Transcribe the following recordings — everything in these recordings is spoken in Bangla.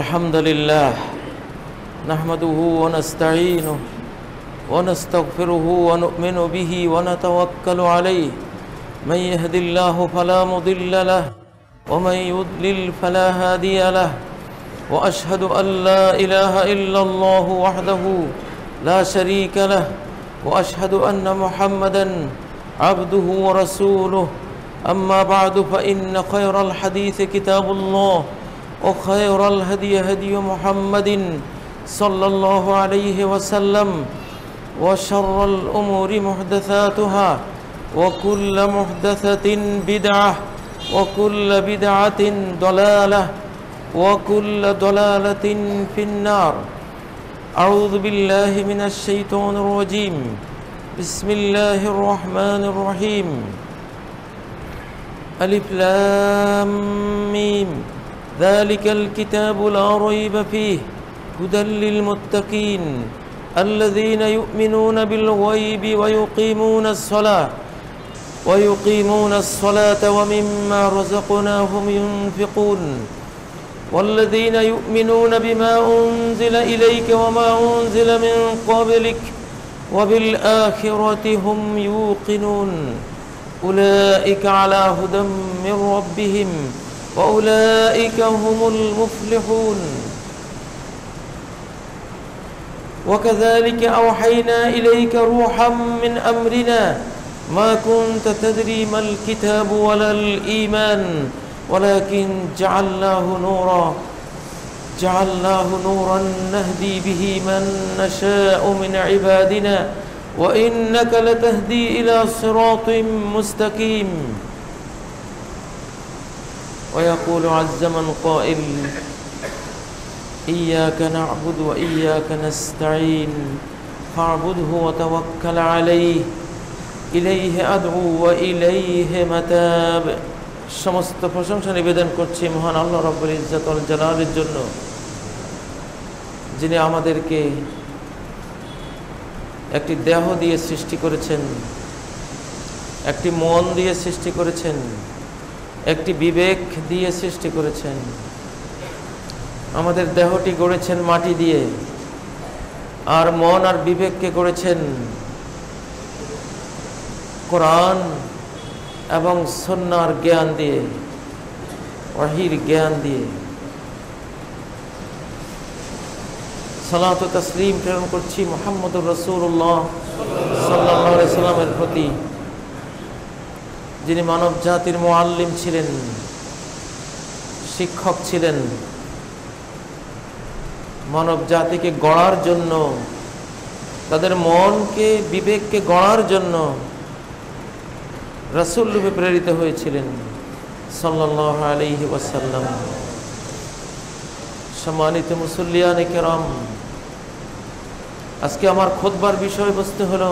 الحمد لله نحمده ونستعينه ونستغفره ونؤمن به ونتوكل عليه من يهد الله فلا مضل له ومن يضلل فلا هادي له وأشهد أن لا إله إلا الله وحده لا شريك له وأشهد أن محمدا عبده ورسوله أما بعد فإن خير الحديث كتاب الله وخير الهدي هدي محمد صلى الله عليه وسلم وشر الأمور محدثاتها وكل محدثة بدعة وكل بدعة ضلالة وكل ضلالة في النار. أعوذ بالله من الشيطان الرجيم. بسم الله الرحمن الرحيم. ألف لام ميم ذلك الكتاب لا ريب فيه هدى للمتقين الذين يؤمنون بالغيب ويقيمون الصلاة ومما رزقناهم ينفقون والذين يؤمنون بما أنزل إليك وما أنزل من قبلك وبالآخرة هم يوقنون أولئك على هدى من ربهم وأولئك هم المفلحون. وكذلك أوحينا إليك روحا من أمرنا ما كنت تدري ما الكتاب ولا الإيمان ولكن جعلناه نورا نهدي به من نشاء من عبادنا وإنك لتهدي إلى صراط مستقيم. ويقول عز من قائل إياك نعبد وإياك نستعين فاعبده وتوكل عليه إليه أدعو وإليه متاب. সমস্ত প্রশংসা নিবেদন করছি মহান আল্লাহ রাব্বুল ইজ্জত ওয়াল জালালের জন্য, যিনি আমাদেরকে একটি দেহ দিয়ে সৃষ্টি করেছেন, একটি মন দিয়ে সৃষ্টি করেছেন, একটি বিবেক দিয়ে সৃষ্টি করেছেন। আমাদের দেহটি গড়েছেন মাটি দিয়ে, আর মন আর বিবেককে গড়েছেন কোরআন এবং সুন্নাহর জ্ঞান দিয়ে, ওয়াহির জ্ঞান দিয়ে। সালাত ও তাসলিম প্রেরণ করছি মুহাম্মদুর রাসূলুল্লাহ সাল্লাল্লাহু আলাইহি সাল্লামের প্রতি, যিনি মানব জাতির মুআল্লিম ছিলেন, শিক্ষক ছিলেন। মানব জাতিকে গড়ার জন্য, তাদের মনকে বিবেককে গড়ার জন্য রাসূল রূপে প্রেরিত হয়েছিলেন সাল্লাল্লাহু আলাইহি ওয়াসাল্লাম। সম্মানিত মুসল্লিয়ানে কেরাম, আজকে আমার খুতবার বিষয়বস্তু হলো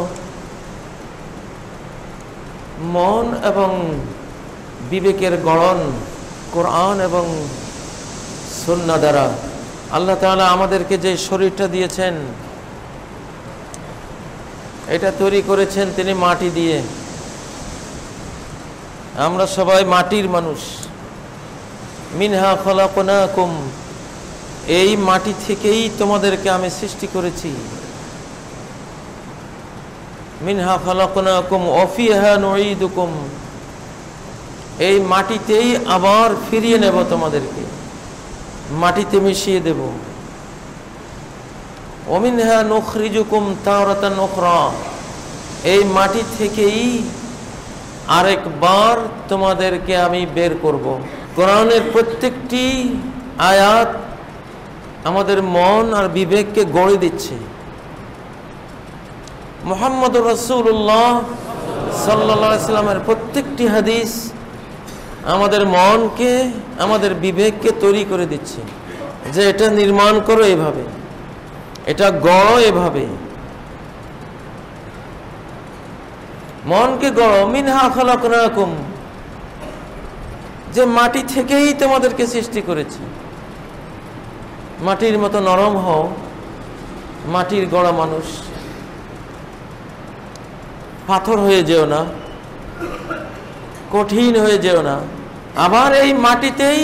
মন এবং বিবেকের গড়ন কোরআন এবং সুন্নাহ দ্বারা। আল্লাহ তাআলা আমাদেরকে যে শরীরটা দিয়েছেন, এটা তৈরি করেছেন তিনি মাটি দিয়ে। আমরা সবাই মাটির মানুষ। মিনহা খলাকনাকুম, এই মাটি থেকেই তোমাদেরকে আমি সৃষ্টি করেছি। মিনহা খলাকনাকুম ওয়া ফিহা নুঈদুকুম, এই মাটিতেই আবার ফিরিয়ে নেব তোমাদেরকে, মাটিতে মিশিয়ে দেব। ওয়া মিনহা নুখরিজুকুম তারাতান উখরা, এই মাটি থেকেই আরেকবার তোমাদেরকে আমি বের করব। কোরআনের প্রত্যেকটি আয়াত আমাদের মন আর বিবেককে গড়ে দিচ্ছে। মুহাম্মদুর রাসূলুল্লাহ সাল্লাল্লাহু আলাইহি সাল্লামের প্রত্যেকটি হাদিস আমাদের মনকে, আমাদের বিবেককে তৈরি করে দিচ্ছে যে এটা নির্মাণ করো এভাবে, এটা গড়ো এভাবে। মনকে গড়ো। মিনহা খলাকনাকুম, যে মাটি থেকেই তোমাদেরকে সৃষ্টি করেছি। মাটির মতো নরম হও, মাটির গড়া মানুষ। পাথর হয়ে যেও না, কঠিন হয়ে যেও না, আবার এই মাটিতেই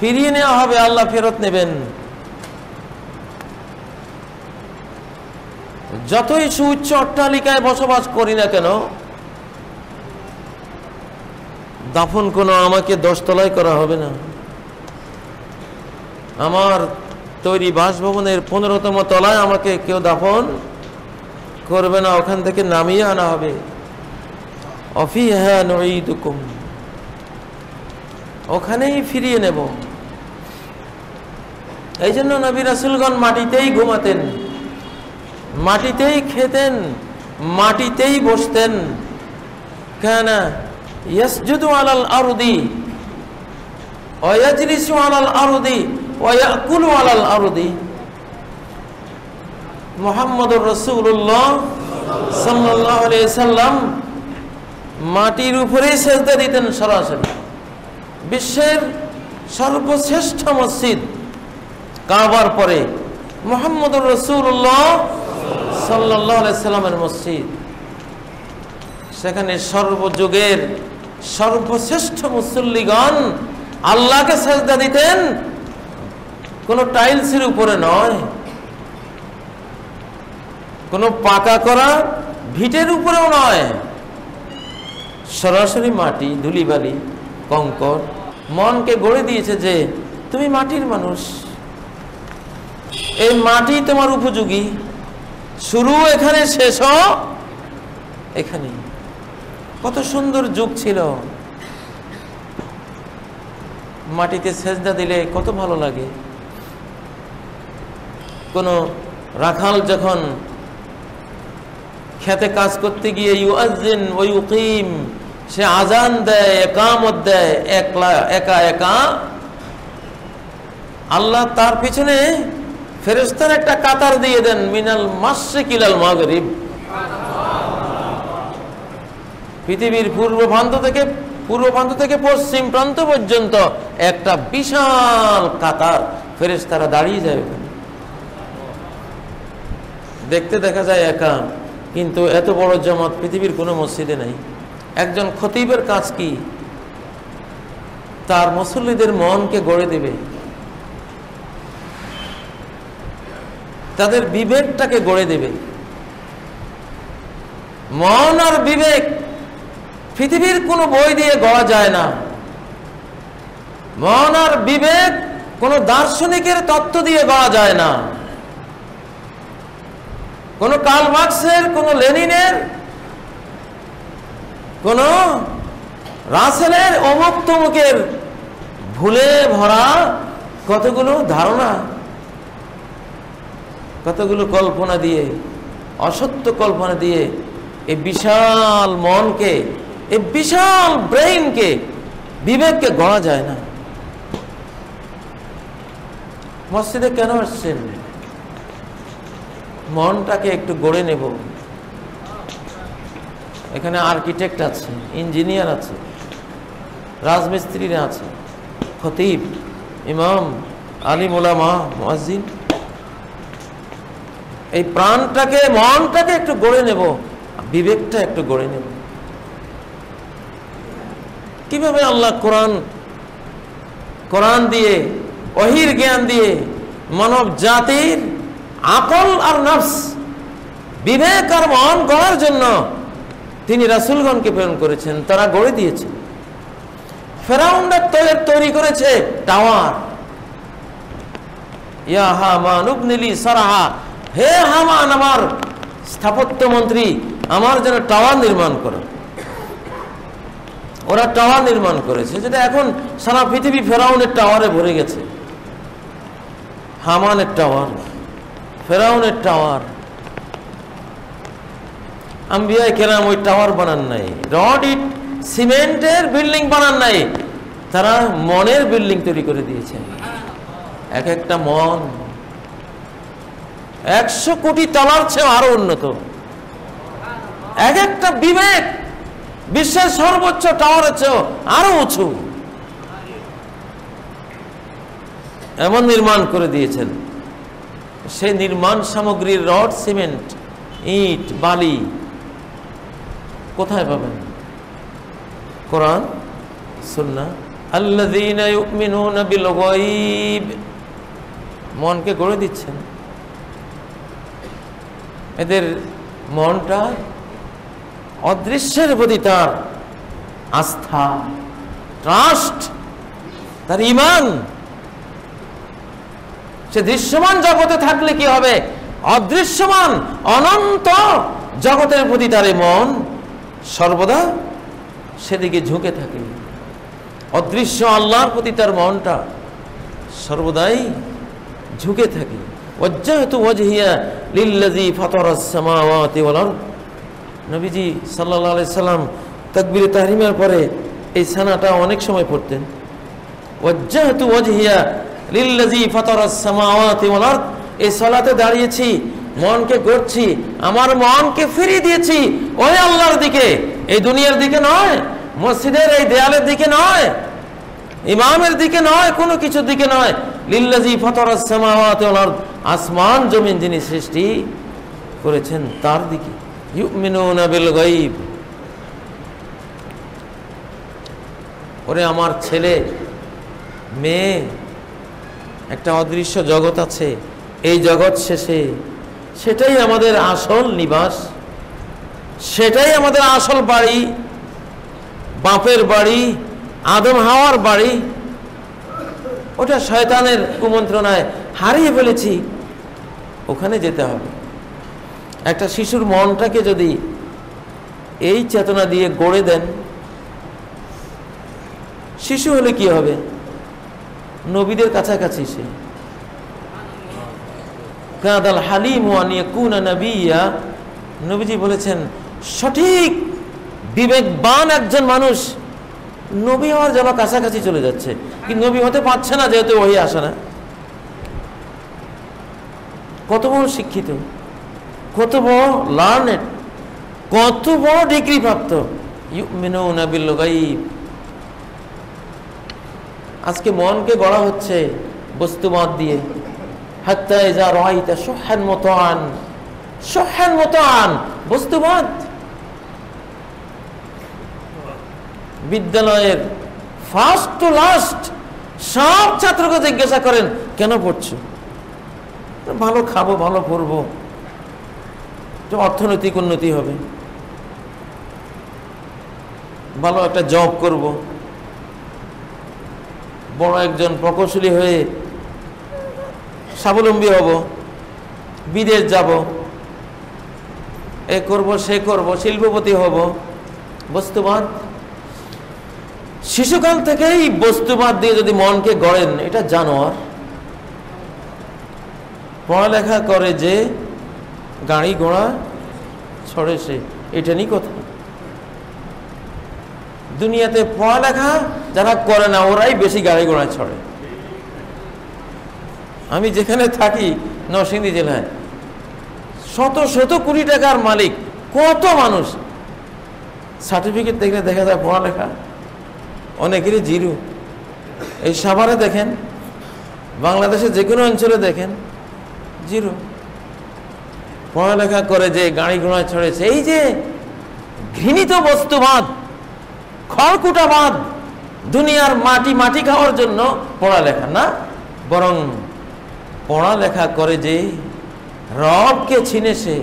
ফিরিয়ে নেওয়া হবে, আল্লাহ ফেরত নেবেন। যতই সুউচ্চ অট্টালিকায় বসবাস করি না কেন, দাফন কোনো আমাকে 10 তলায় করা হবে না। আমার তৈরি বাসভবনের 15তম তলায় আমাকে কেউ দাফন করবে না, ওখান থেকে নামিয়ে আনা হবে। অফিহা নুঈদুকুম, ওখানেই ফিরিয়ে নেব। এই জন্য নবী রাসূলগণ মাটিতেই ঘুমাতেন, মাটিতেই খেতেন, মাটিতেই বসতেন। কানা ইয়াসজুদু আলাল আরদি ওয়া ইয়াজলিসু আলাল আরদি ওয়া ইয়াকুলু আলাল আরদি। মুহাম্মদুর রাসূলুল্লাহ সাল্লাল্লাহু আলাইহি সাল্লাম মাটির উপরেই সেজদা দিতেন সরাসরি। বিশ্বের সর্বশ্রেষ্ঠ মসজিদ কাবার পরে মুহাম্মদুর রাসূলুল্লাহ সাল্লাল্লাহু আলাইহি সাল্লামের মসজিদ। সেখানে সর্বযুগের সর্বশ্রেষ্ঠ মুসল্লিগণ আল্লাহকে সেজদা দিতেন, কোনো টাইলসের উপরে নয়, কোনো পাকা করা ভিটের উপরেও নয়, সরাসরি মাটি, ধুলিবালি, কঙ্কর। মনকে গড়ে দিয়েছে যে তুমি মাটির মানুষ, এই মাটি তোমার উপযোগী, শুরু এখানে, শেষও এখানে। কত সুন্দর যুগ ছিল, মাটিতে সেজদা দিলে কত ভালো লাগে। কোন রাখাল যখন খেতে কাজ করতে গিয়ে ইউআজ্জিন ওয়া ইউকিম, সে আজান দেয়, একামত দেয়, একা একা, আল্লাহ তার পিছনে ফেরেশতার একটা কাতার দিয়ে দেন, মিনাল মাশরিক ইলাল মাগরিব। পৃথিবীর পূর্ব প্রান্ত থেকে পশ্চিম প্রান্ত পর্যন্ত একটা বিশাল কাতার ফেরেশতারা দাঁড়িয়ে যায়। দেখতে দেখা যায় একা, কিন্তু এত বড় জামাত পৃথিবীর কোনো মসজিদে নাই। একজন খতিবের কাজ কি? তার মুসল্লিদের মনকে গড়ে দেবে, তাদের বিবেকটাকে গড়ে দেবে। মন আর বিবেক পৃথিবীর কোনো বই দিয়ে গড়া যায় না। মন আর বিবেক কোনো দার্শনিকের তত্ত্ব দিয়ে গড়া যায় না। কোন কার্ল মার্কসের, কোন লেনিনের, কোন রাসেলের, অমুক তমুকের ভুলে ভরা কতগুলো ধারণা, কতগুলো কল্পনা দিয়ে, অসত্য কল্পনা দিয়ে এই বিশাল মনকে, এই বিশাল ব্রেইনকে, বিবেককে গড়া যায় না। মসজিদে কেন আসছেন? মনটাকে একটু গড়ে নেব। এখানে আর্কিটেক্ট আছে, ইঞ্জিনিয়ার আছে, রাজমিস্ত্রিরা আছে, খতিব, ইমাম, আলিম উলামা, মুয়াজ্জিন। এই প্রাণটাকে, মনটাকে একটু গড়ে নেব, বিবেকটা একটু গড়ে নেব। কিভাবে আল্লাহ কোরআন দিয়ে, ওহীর জ্ঞান দিয়ে মানব জাতির আকল আর নফস, বিবেক আর মন গড়ার জন্য তিনি রাসূলগণকে প্রেরণ করেছেন, তারা গড়ে দিয়েছেন। ফেরাউনরা তৈরি করেছে টাওয়ার। ইয়া হামান ইবনি লি সারহা, হে হামান আমার স্থাপত্য মন্ত্রী, আমার জন্য টাওয়ার নির্মাণ করো। ওরা টাওয়ার নির্মাণ করেছে, যেটা এখন সারা পৃথিবী ফেরাউনের টাওয়ারে ভরে গেছে। হামানের টাওয়ার, ফেরাউনের টাওয়ার। আম্বিয়ায়ে কেরাম ওই টাওয়ার বানান নাই, রড ইট সিমেন্টের বিল্ডিং বানান নাই, তারা মনের বিল্ডিং তৈরি করে দিয়েছে। এক একটা মন 100 কোটি তলার চেয়ে আরো উন্নত। এক একটা বিবেক বিশ্বের সর্বোচ্চ টাওয়ারের চেয়ে আরো উঁচু, এমন নির্মাণ করে দিয়েছেন। সেই নির্মাণ সামগ্রীর রড, সিমেন্ট, ইট, বালি কোথায় পাবেন? কোরআন, সুন্নাহ, আল্লাযীনা ইউমিনুনা বিল গায়ব, মনকে গড়ে দিচ্ছেন। এদের মনটা অদৃশ্যের প্রতি তার আস্থা, ট্রাস্ট, তার ঈমান। সে দৃশ্যমান জগতে থাকলে কি হবে, অদৃশ্যমান অনন্ত জগতের প্রতি তার মন সর্বদা সেদিকে ঝুঁকে থাকে। অদৃশ্য আল্লাহর প্রতি তার মনটা সর্বদাই ঝুঁকে থাকে। ওয়াজ্জাহতু ওয়াজহিয়া লিল্লাযী ফাতারাস সামাওয়াতি ওয়াল আরদ। নবীজি সাল্লাল্লাহু আলাইহি সাল্লাম তাকবীরে তাহরিমের পরে এই সানাটা অনেক সময় পড়তেন। ওয়াজ্জাহতু ওয়াজহিয়া লিল্লাযী ফাতারাস সামাওয়াতি ওয়াল আরদ। এই সালাতে দাঁড়িয়েছি, মনকে গড়ছি, আমার মনকে ফিরিয়ে দিয়েছি ওই আল্লাহর দিকে, এই দুনিয়ার দিকে নয়, মসজিদের এই দেয়ালের দিকে নয়, ইমামের দিকে নয়, কোনো কিছুর দিকে নয়। লিল্লাযী ফাতারাস সামাওয়াতি ওয়াল আরদ, আসমান জমিন যিনি সৃষ্টি করেছেন তার দিকে। ইউমিনুনা বিল গায়ব। ওরে আমার ছেলে মেয়ে, একটা অদৃশ্য জগৎ আছে, এই জগৎ শেষে সেটাই আমাদের আসল নিবাস, সেটাই আমাদের আসল বাড়ি, বাপের বাড়ি, আদম হাওয়ার বাড়ি। ওটা শয়তানের কুমন্ত্রণায় হারিয়ে ফেলেছি, ওখানে যেতে হবে। একটা শিশুর মনটাকে যদি এই চেতনা দিয়ে গড়ে দেন, শিশু হলে কি হবে, নবীদের কাছাকাছি সে। কাদাল হালিম ওয়া আন ইয়াকুনা নাবিয়্যা, নবীজি বলেছেন সঠিক বিবেকবান একজন মানুষ নবী হওয়ার জন্য কাছাকাছি চলে যাচ্ছে, কিন্তু নবী হতে পারছে না যেহেতু ওহী আসে না। কত বড় শিক্ষিত, কত বড় লার্নেড, কত বড় ডিগ্রি প্রাপ্ত। ইউমিনুনা বিল গায়ব। আজকে মনকে গড়া হচ্ছে বস্তুবাদ দিয়ে। হাত্তা ইযা রাআইতা শুহহান মুতাআন, শুহহান মুতাআন, বস্তুবাদ। বিদ্যালয়ের ফার্স্ট টু লাস্ট সব ছাত্রকে জিজ্ঞাসা করেন কেন পড়ছো? ভালো খাবো, ভালো পড়বো, অর্থনৈতিক উন্নতি হবে, ভালো একটা জব করব, বড় একজন প্রকৌশলী হয়ে স্বাবলম্বী হব, বিদেশ যাব, এ করব সে করব, শিল্পপতি হব। বস্তুবাদ। শিশুকাল থেকেই বস্তুবাদ দিয়ে যদি মনকে গড়েন, এটা জানোয়ার। পড়ালেখা করে যে গাড়ি ঘোড়া ছড়ে সে, এটা নিয়ে কথা। দুনিয়াতে পড়ালেখা যারা করে না ওরাই বেশি গাড়ি ঘোড়া ছড়ে। আমি যেখানে থাকি নরসিংদী জেলায়, শত শত কোটি টাকার মালিক কত মানুষ, সার্টিফিকেট দেখলে দেখা যায় পড়ালেখা অনেকেরই জিরো। এই সাভারে দেখেন, বাংলাদেশের যে কোনো অঞ্চলে দেখেন, জিরো। পড়ালেখা করে যে গাড়ি ঘোড়া ছড়েছে, এই যে ঘৃণিত বস্তুবাদ, খড়কুটাবাদ, দুনিয়ার মাটি মাটি খাওয়ার জন্য পড়ালেখা না, বরং পড়ালেখা করে যে রবকে চিনে সে,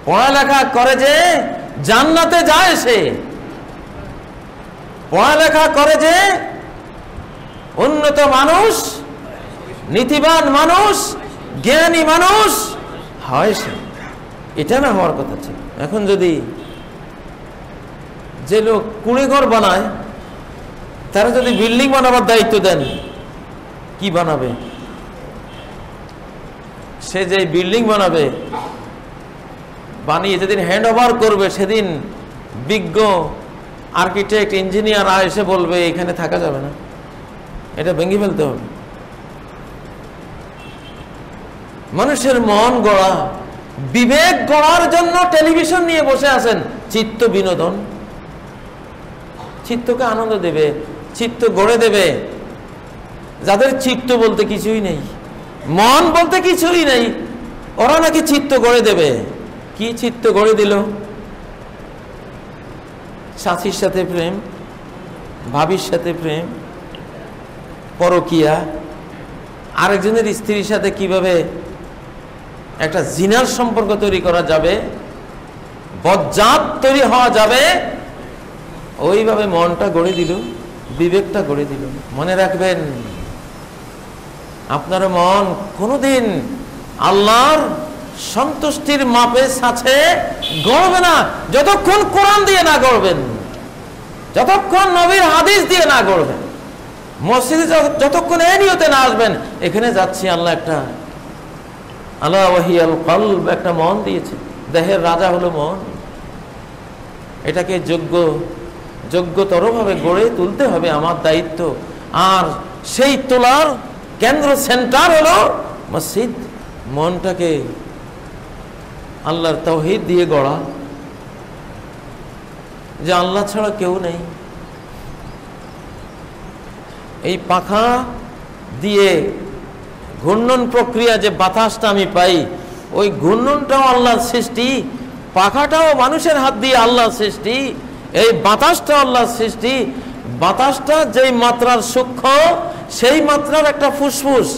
পড়ালেখা করে যে জান্নাতে যায় সে, পড়ালেখা করে যে উন্নত মানুষ, নীতিবান মানুষ, জ্ঞানী মানুষ হয় সে। এটা না হওয়ার কথা ছিল। এখন যদি যে লোক কুঁড়েঘর বানায়, তারা যদি বিল্ডিং বানাবার দায়িত্ব দেন, কি বানাবে? সে যে বিল্ডিং বানাবে, বানিয়ে যেদিন হ্যান্ড ওভার করবে, সেদিন বিজ্ঞ আর্কিটেক্ট ইঞ্জিনিয়ার এসে বলবে এখানে থাকা যাবে না, এটা ভেঙে ফেলতে হবে। মানুষের মন গড়া, বিবেক গড়ার জন্য টেলিভিশন নিয়ে বসে আছেন। চিত্ত বিনোদন, চিত্তকে আনন্দ দেবে, চিত্ত গড়ে দেবে। যাদের চিত্ত বলতে কিছুই নেই, মন বলতে কিছুই নেই, ওরা নাকি চিত্ত গড়ে দেবে। কি চিত্ত গড়ে দিল? সাথীর সাথে প্রেম, ভাবির সাথে প্রেম, পরকিয়া, আরেকজনের স্ত্রীর সাথে কিভাবে একটা জিনার সম্পর্ক তৈরি করা যাবে, বজ্জাত তৈরি হওয়া যাবে, ওইভাবে মনটা গড়ে দিল, বিবেকটা গড়ে দিল। মনে রাখবেন, আপনার মন কোনোদিন আল্লাহর সন্তুষ্টির মাপে সাথে গড়বে না যতক্ষণ কোরআন দিয়ে না গড়বেন, যতক্ষণ নবীর হাদিস দিয়ে না গড়বেন, মসজিদে যতক্ষণ এই নিয়তে না আসবেন এখানে যাচ্ছি আল্লাহ একটা আলা ওয়াহিয়াল কলব একটা মন দিয়েছে, দেহের রাজা হলো মন। এটাকে যোগ্যতরভাবে গড়ে তুলতে হবে আমার দায়িত্ব। আর সেই তোলার কেন্দ্র সেন্টার হলো মসজিদ। মনটাকে আল্লাহর তাওহীদ দিয়ে গড়া, যে আল্লাহ ছাড়া কেউ নেই। এই পাখা দিয়ে ঘূর্ণন প্রক্রিয়া যে বাতাসটা আমি পাই, ওই ঘূর্ণনটাও আল্লাহর সৃষ্টি, পাখাটাও মানুষের হাত দিয়ে আল্লাহর সৃষ্টি, এই বাতাসটাও আল্লাহর সৃষ্টি। বাতাসটা যেই মাত্রার সূক্ষ্ম সেই মাত্রার একটা ফুসফুস।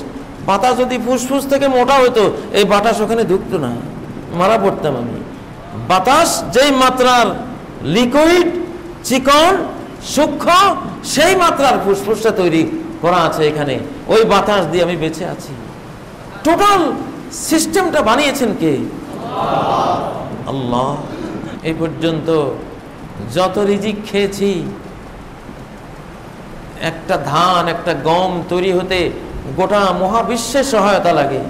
বাতাস যদি ফুসফুস থেকে মোটা হতো এই বাতাস ওখানে ঢুকতো না, মারা পড়তাম আমি। বাতাস যেই মাত্রার লিকুইড, চিকন, সূক্ষ্ম, সেই মাত্রার ফুসফুসটা তৈরি করা আছে এখানে, ওই বাতাস দিয়ে আমি বেঁচে আছি। টোটাল সিস্টেমটা বানিয়েছেন কে? আল্লাহ। এই পর্যন্ত যত রিজিক খেয়েছি, একটা ধান, একটা গম তৈরি হতে গোটা মহাবিশ্বের সহায়তা লাগে।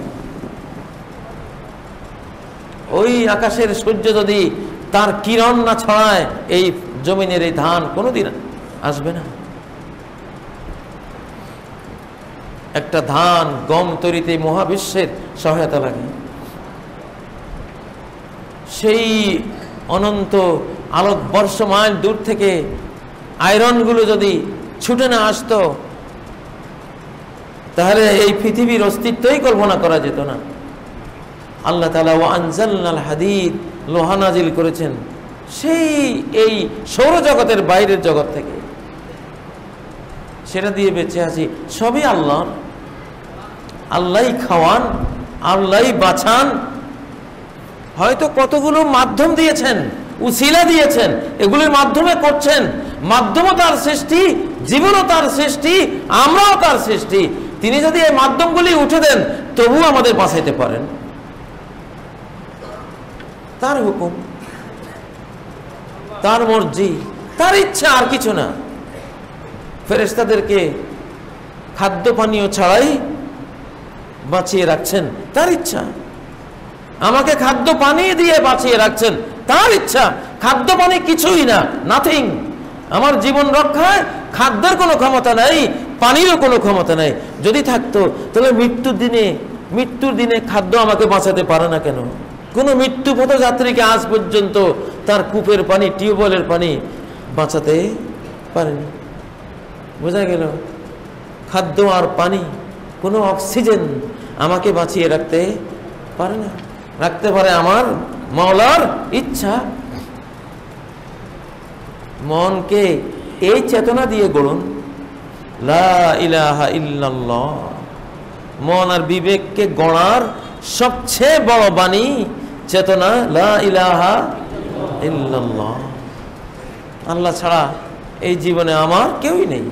ওই আকাশের সূর্য যদি তার কিরণ না ছড়ায়, এই জমিনের এই ধান কোনোদিন আসবে না। একটা ধান, গম তৈরিতে মহাবিশ্বের সহায়তা লাগে। সেই অনন্ত আলোকবর্ষ মাইল দূর থেকে আয়রনগুলো যদি ছুটে না আসতো, তাহলে এই পৃথিবীর অস্তিত্বই কল্পনা করা যেত না। আল্লাহ তাআলা ওয়া আনজালনাল হাদিদ, লোহা নাজিল করেছেন সেই এই সৌরজগতের বাইরের জগৎ থেকে, সেটা দিয়ে বেঁচে আছি। সবই আল্লাহ। আল্লাহই খাওয়ান, আল্লাহই বাঁচান। হয়তো কতগুলো মাধ্যম দিয়েছেন, উসিলা দিয়েছেন, এগুলির মাধ্যমে করছেন। মাধ্যমও তার সৃষ্টি, জীবনও তার সৃষ্টি, আমরাও তার সৃষ্টি। তিনি যদি এই মাধ্যমগুলি উঠে দেন তবুও আমাদের বাঁচাইতে পারেন। তার হুকুম, তার মর্জি, তার ইচ্ছা, আর কিছু না। ফেরেশতাদেরকে খাদ্য পানীয় ছাড়াই বাঁচিয়ে রাখছেন, তার ইচ্ছা। আমাকে খাদ্য পানি দিয়ে বাঁচিয়ে রাখছেন, তার ইচ্ছা। খাদ্য পানি কিছুই না, নাথিং। আমার জীবন রক্ষায় খাদ্যের কোনো ক্ষমতা নাই, পানিরও কোনো ক্ষমতা নাই। যদি থাকতো তাহলে মৃত্যুর দিনে খাদ্য আমাকে বাঁচাতে পারে না কেন? কোনো মৃত্যুপথ যাত্রীকে আজ পর্যন্ত তার কূপের পানি, টিউবওয়েলের পানি বাঁচাতে পারেনি। বোঝা গেল, খাদ্য আর পানি, কোনো অক্সিজেন আমাকে বাঁচিয়ে রাখতে পারে না। রাখতে পারে আমার মাওলার ইচ্ছা। মনকে এই চেতনা দিয়ে গড়ুন, লা ইলাহা ইল্লাল্লাহ। মন আর বিবেককে গড়ার সবচেয়ে বড় বাণী, চেতনা, লা ইলাহা ইল্লাল্লাহ। আল্লাহ ছাড়া এই জীবনে আমার কেউই নেই,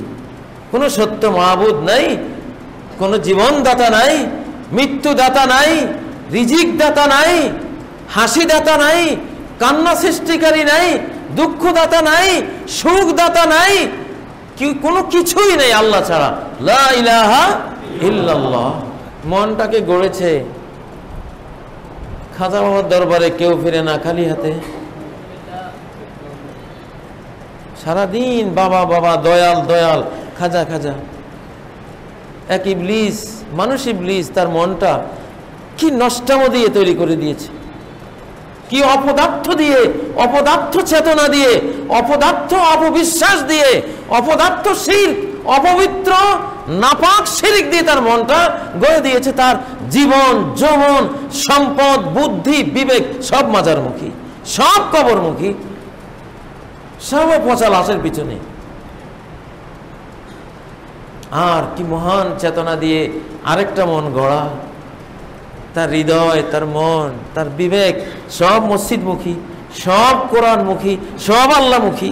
কোনো সত্য মাবুদ নাই, কোনো জীবনদাতা নাই, মৃত্যুদাতা নাই, রিজিক দাতা নাই, হাসি দাতা নাই, কান্না সৃষ্টিকারী নাই, দুঃখদাতা নাই, সুখদাতা নাই, কোনো কিছুই নেই আল্লাহ ছাড়া। লা ইলাহা ইল্লাল্লাহ। মনটাকে গড়েছে। খাজা বাবার দরবারে কেউ ফিরে না খালি হাতে। সারাদিন বাবা বাবা, দয়াল দয়াল, খাজা খাজা। এক ইবলিস, মানুষ ইবলিস, তার মনটা কি নষ্টামো দিয়ে তৈরি করে দিয়েছে, কি অপদার্থ দিয়ে, অপদার্থ চেতনা দিয়ে, অপদার্থ অপবিশ্বাস দিয়ে, অপদার্থ শিরক, অপবিত্র নাপাক শিরক দিয়ে তার মনটা গড়ে দিয়েছে। তার জীবন, যৌবন, সম্পদ, বুদ্ধি, বিবেক সব মাজারমুখী, সব কবরমুখী, সব পচা লাশের পিছনে। আর কি মহান চেতনা দিয়ে আরেকটা মন গড়া, তার হৃদয়, তার মন, তার বিবেক সব মসজিদমুখী, সব কোরআনমুখী, সব আল্লাহমুখী,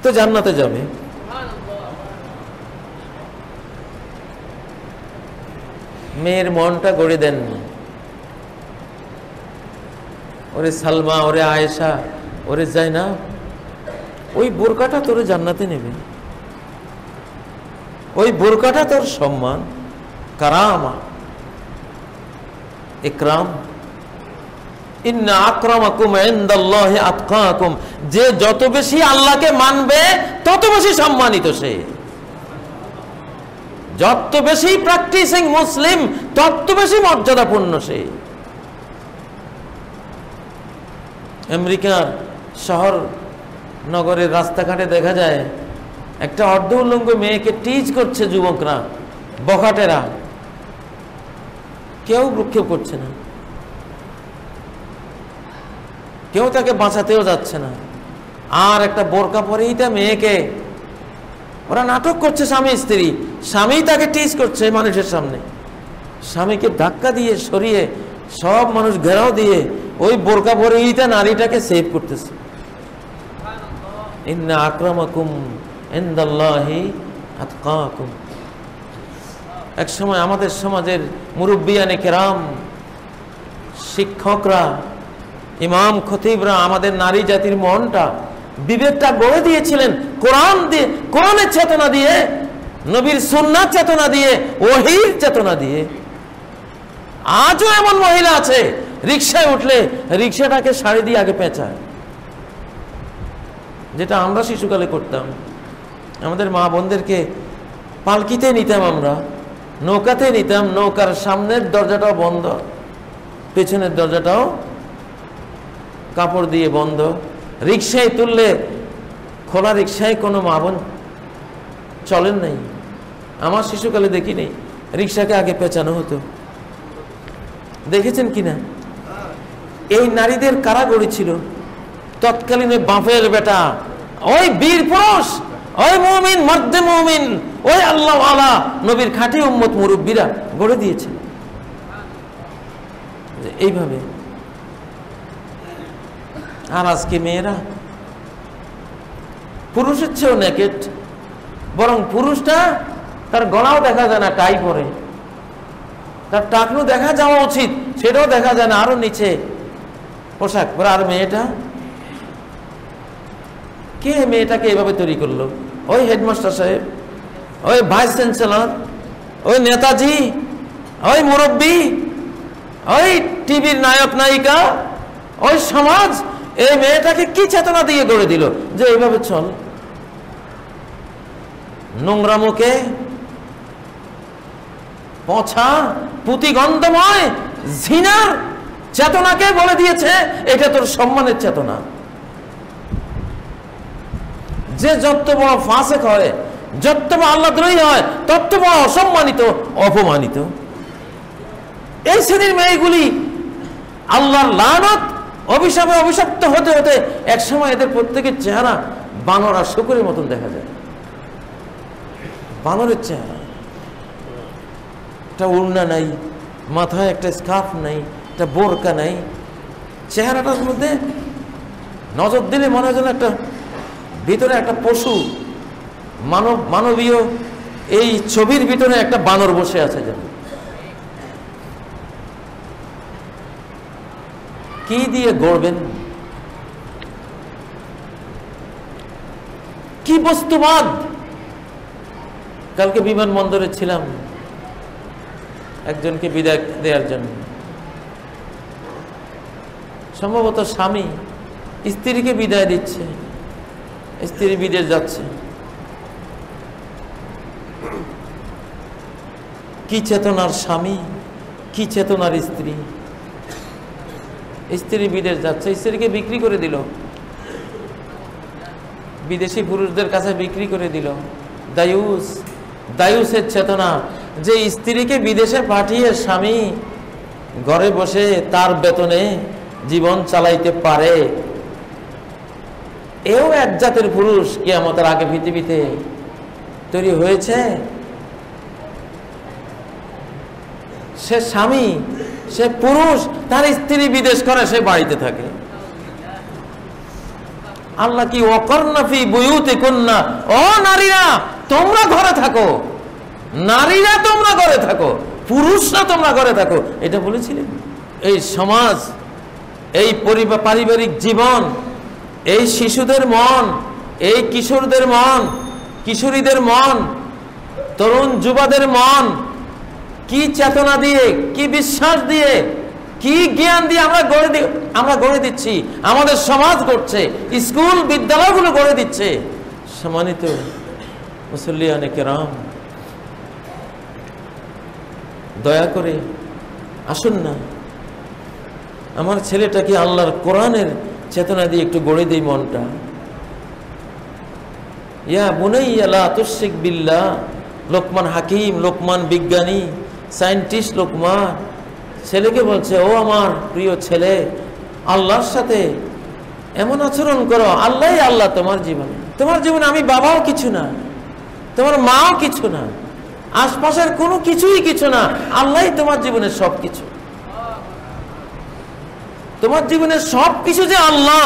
তো জান্নাতে যাবে। মেয়ের মনটা গড়ে দেন। ওরে সালমা, ওরে আয়েশা, ওরে জাইনাব, ওই বোরকাটা তোরে জান্নাতে নেবে, ওই বোরকাটা তোর সম্মান, কারামা, ইকরাম। ইন্না আকরামাকুম ইনদাল্লাহি আতকাকুম, যে যত বেশি আল্লাহকে মানবে তত বেশি সম্মানিত সে, যত বেশি প্র্যাকটিসিং মুসলিম তত বেশি মর্যাদাপূর্ণ সে। আমেরিকার শহর নগরের রাস্তাঘাটে দেখা যায় একটা অর্ধ উলঙ্গ মেয়েকে টিজ করছে যুবকরা, বখাটেরা, কেউ ভ্রুক্ষেপ করছে না, কেউ তাকে বাঁচাতেও যাচ্ছে না। আর একটা বোরকা পরেইটা মেয়েকে ওরা নাটক করছে, স্বামী স্ত্রী, স্বামী তাকে টিজ করছে মানুষের সামনে, স্বামীকে ধাক্কা দিয়ে সরিয়ে সব মানুষ ঘেরাও দিয়ে ওই বোরকা পরেইটা নারীটাকে সেভ করতেছে। ইন্না আকরামাকুম ইনদাল্লাহি আতকাকুম। এক সময় আমাদের সমাজের মুরব্বিয়ানে কেরাম, শিক্ষকরা, ইমাম খতিবরা আমাদের নারী জাতির মনটা, বিবেকটা গড়ে দিয়েছিলেন কোরআন দিয়ে, কোরআনের চেতনা দিয়ে, নবীর সুন্নাত চেতনা দিয়ে, ওহীর চেতনা দিয়ে। আজও এমন মহিলা আছে রিকশায় উঠলে রিকশাটাকে শাড়ি দিয়ে আগে পেঁচায়, যেটা আমরা শিশুকালে করতাম। আমাদের মা বোনদেরকে পালকিতে নিতাম, আমরা নৌকাতে নিতাম, নৌকার সামনের দরজাটাও বন্ধ, পেছনের দরজাটাও কাপড় দিয়ে বন্ধ। রিকশায় তুললে খোলা রিকশায় কোনো মা বোন চলেন নাই, আমার শিশুকালে দেখি নেই, রিকশাকে আগে পেঁচানো হতো। দেখেছেন কিনা? এই নারীদের কারা গড়েছিল? তৎকালীন বাপের বেটা, ওই বীর পুরুষ, ওই মুমিন, মর্দে মুমিন, ওই আল্লাহ আলা নবীর খাঁটি উম্মত মুরব্বীরা গড়ে দিয়েছে এইভাবে। আর আজকে মেয়েরা পুরুষের চেয়েও নেকেট, বরং পুরুষটা তার গলাও দেখা যায় না, টাই পরে, তার টাকনু দেখা যাওয়া উচিত, সেটাও দেখা যায় না, আরো নিচে পোশাক পরে। আর মেয়েটা, কে মেয়েটাকে এভাবে তৈরি করলো? ওই হেডমাস্টার সাহেব, ওই ভাইস চ্যান্সেলর, ওই নেতাজি, ওই মুরব্বী, ওই টিভির নায়ক নায়িকা, ওই সমাজ এই মেয়েটাকে কি চেতনা দিয়ে গড়ে দিল যে এইভাবে চল? নোংরা মুখে, পচা পুঁতিগন্ধময় জিনার চেতনাকে বলে দিয়েছে এটা তোর সম্মানের চেতনা। যে যত বড় ফাসেক হয়, যত বড় আল্লাহদ্রোহী হয়, তত বড় অসম্মানিত, অপমানিত। এই শ্রেণীর মেয়েগুলি আল্লাহর লানত, অভিশাপে অভিশপ্ত হতে হতে একসময় এদের প্রত্যেকের চেহারা বানর আর শকুরের মতন দেখা যায়। বানরের চেহারা, একটা ওড়না নাই, মাথায় একটা স্কার্ফ নাই, একটা বোরকা নাই, চেহারাটার মধ্যে নজর দিলে মনে হয় যেন একটা ভিতরে একটা পশু, মানবীয় এই ছবির ভিতরে একটা বানর বসে আছে। যেন কি দিয়ে গড়বেন? কি বস্তুবাদ? কালকে বিমানবন্দরে ছিলাম একজনকে বিদায় দেওয়ার জন্য, সম্ভবত স্বামী স্ত্রীকে বিদায় দিচ্ছে, স্ত্রী বিদেশ যাচ্ছে। কি চেতনার স্বামী, কি চেতনার স্ত্রী! স্ত্রী বিদেশ যাচ্ছে, স্ত্রীকে বিক্রি করে দিল, বিদেশি পুরুষদের কাছে বিক্রি করে দিল। দায়ুস, দায়ুসের চেতনা, যে স্ত্রীকে বিদেশে পাঠিয়ে স্বামী ঘরে বসে তার বেতনে জীবন চালাইতে পারে, এও এক জাতের পুরুষ কিয়ামতের আগে পৃথিবীতে তৈরি হয়েছে। সে স্বামী, সে পুরুষ, তার স্ত্রী বিদেশ করে, সে বাড়িতে থাকে। আল্লাহ কি ওয়াকরনা ফি বুয়ুতিকুন্না, ও নারীরা তোমরা ঘরে থাকো, নারীরা তোমরা ঘরে থাকো, পুরুষরা তোমরা ঘরে থাকো, এটা বলেছিলেন। এই সমাজ, এই পারিবারিক জীবন, এই শিশুদের মন, এই কিশোরদের মন, কিশোরীদের মন, তরুণ যুবাদের মন, কি চেতনা দিয়ে, কি বিশ্বাস দিয়ে, কি জ্ঞান দিয়ে আমরা গড়ে দিচ্ছি, আমাদের সমাজ গড়ছে, স্কুল বিদ্যালয়গুলো গড়ে দিচ্ছে। সম্মানিত মুসল্লিয়ানে কেরাম, দয়া করে আসুন না, আমার ছেলেটাকে আল্লাহর কোরআনের চেতনা দিয়ে একটু গড়ে দেই মনটা। ইয়া বুনাইয়া লা তুশরিক বিল্লাহ, লোকমান হাকিম, লোকমান বিজ্ঞানী, সায়েন্টিস্ট লোকমান ছেলেকে বলছে, ও আমার প্রিয় ছেলে, আল্লাহর সাথে এমন আচরণ করো, আল্লাহই আল্লাহ তোমার জীবনে। তোমার জীবনে আমি বাবাও কিছু না, তোমার মাও কিছু না, আশপাশের কোনো কিছুই কিছু না, আল্লাহই তোমার জীবনের সব কিছু। তোমার জীবনের সব কিছু যে আল্লাহ,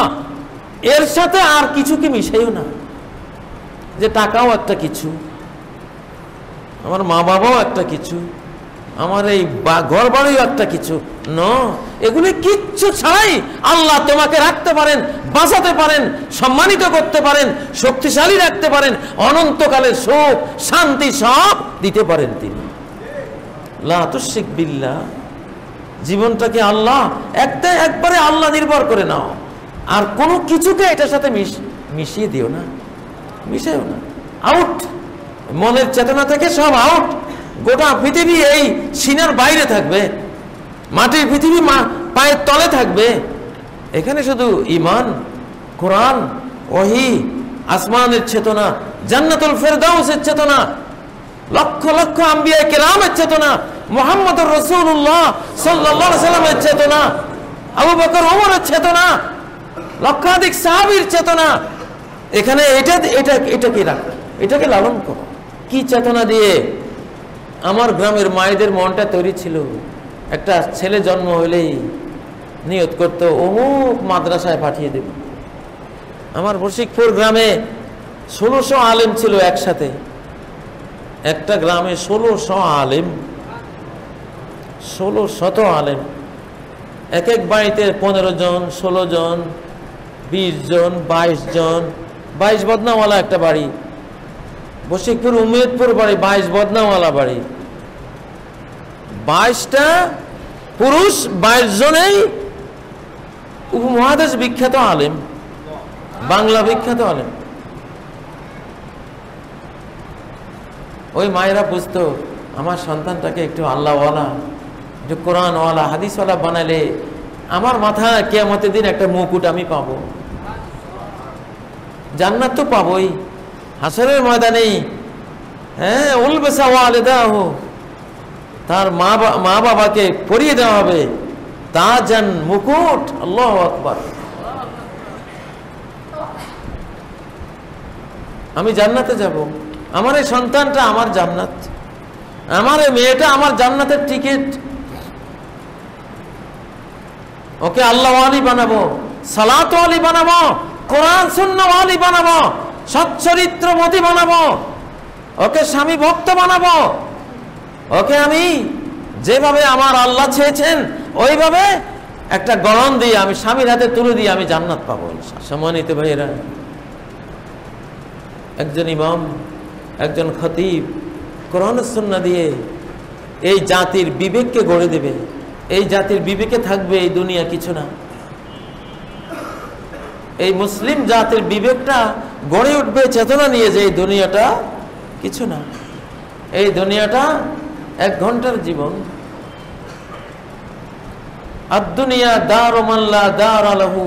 এর সাথে আর কিছুকে মিশাইও না। যে টাকাও একটা কিছু, আমার মা বাবাও একটা কিছু, আমার এই ঘর বাড়িও একটা কিছু, এগুলি কিচ্ছু ছাড়াই আল্লাহ তোমাকে রাখতে পারেন, বাঁচাতে পারেন, সম্মানিত করতে পারেন, শক্তিশালী রাখতে পারেন, অনন্তকালের সুখ শান্তি সব দিতে পারেন তিনি। লা তুশরিক বিল্লাহ, জীবনটাকে আল্লাহ একবারে আল্লাহ নির্ভর করে নাও, আর কোনো কিছুকে এটার সাথে মিশিয়ে দিও না, মিশাইও না। আউট, মনের চেতনা থেকে সব আউট। গোটা পৃথিবী এই সিনার বাইরে থাকবে, মাটির পৃথিবী পায়ের তলে থাকবে। এখানে শুধু ঈমান, কোরআন, ওহী, আসমানের চেতনা, জান্নাতুল ফেরদাউসের চেতনা, লক্ষ লক্ষ আম্বিয়া কেরামের চেতনা, মুহাম্মদুর রাসূলুল্লাহ সাল্লাল্লাহু আলাইহি সাল্লামের চেতনা, আবু বকর ওমরের চেতনা, লক্ষাধিক সাহাবীর চেতনা। এখানে এটাকে রাখ, এটাকে লালন করো। কি চেতনা দিয়ে আমার গ্রামের মায়েদের মনটা তৈরি ছিল, একটা ছেলে জন্ম হলেই নিয়ত করতো অমুক মাদ্রাসায় পাঠিয়ে দেব। আমার রশিকপুর গ্রামে 1600 আলেম ছিল একসাথে, একটা গ্রামে 1600 আলেম, 1600 আলেম, এক এক বাড়িতে 15 জন, 16 জন, 20 জন, 22 জন, 22 বদনাওয়ালা একটা বাড়ি। রশিকপুর উমেদপুর বাড়ি, 22 বদনাওয়ালা বাড়ি, 22টা পুরুষ, 22 জনেই উপমহাদেশ বিখ্যাত আলেম, বাংলা বিখ্যাত আলেম। ওই মায়েরা বুঝতো আমার সন্তানটাকে একটু আল্লাহওয়ালা, একটু কোরআনওয়ালা, হাদিসওয়ালা বানালে আমার মাথা কিয়ামতের দিন একটা মুকুট আমি পাবো, জান্নাত তো পাবোই, হাসরের ময়দানে। হ্যাঁ, উলবেসা ওয়ালিদাহু, তার মা বাবাকে পরিয়ে দেওয়া হবে তাজান, মুকুট। আল্লাহু আকবার। আমি জান্নাতে যাব, আমার এই সন্তানটা আমার জান্নাত, আমার এই মেয়েটা আমার জান্নাতের টিকিট। ওকে আল্লাহ ওয়ালি বানাবো, সালাত ওয়ালি বানাবো, কোরআন সুন্নাহ ওয়ালি বানাবো, সচ্চরিত্রমতী বানাবো, ওকে স্বামী ভক্ত বানাবো, ওকে আমি যেভাবে আমার আল্লাহ চেয়েছেন ওইভাবে একটা গড়ন দিয়ে আমি স্বামীর হাতে তুলে দিয়ে আমি জান্নাত পাবো। সম্মানিত ভাইয়েরা, একজন ইমাম, একজন খতিব কোরআন সুন্নাহ দিয়ে এই জাতির বিবেককে গড়ে দেবে। এই জাতির বিবেকে থাকবে এই দুনিয়া কিছু না, এই মুসলিম জাতির বিবেকটা গড়ে উঠবে চেতনা নিয়ে যে এই দুনিয়াটা কিছু না, এই দুনিয়াটা 1 ঘন্টার জীবন। আদ-দুনিয়া দারু মান লা দারা লাহু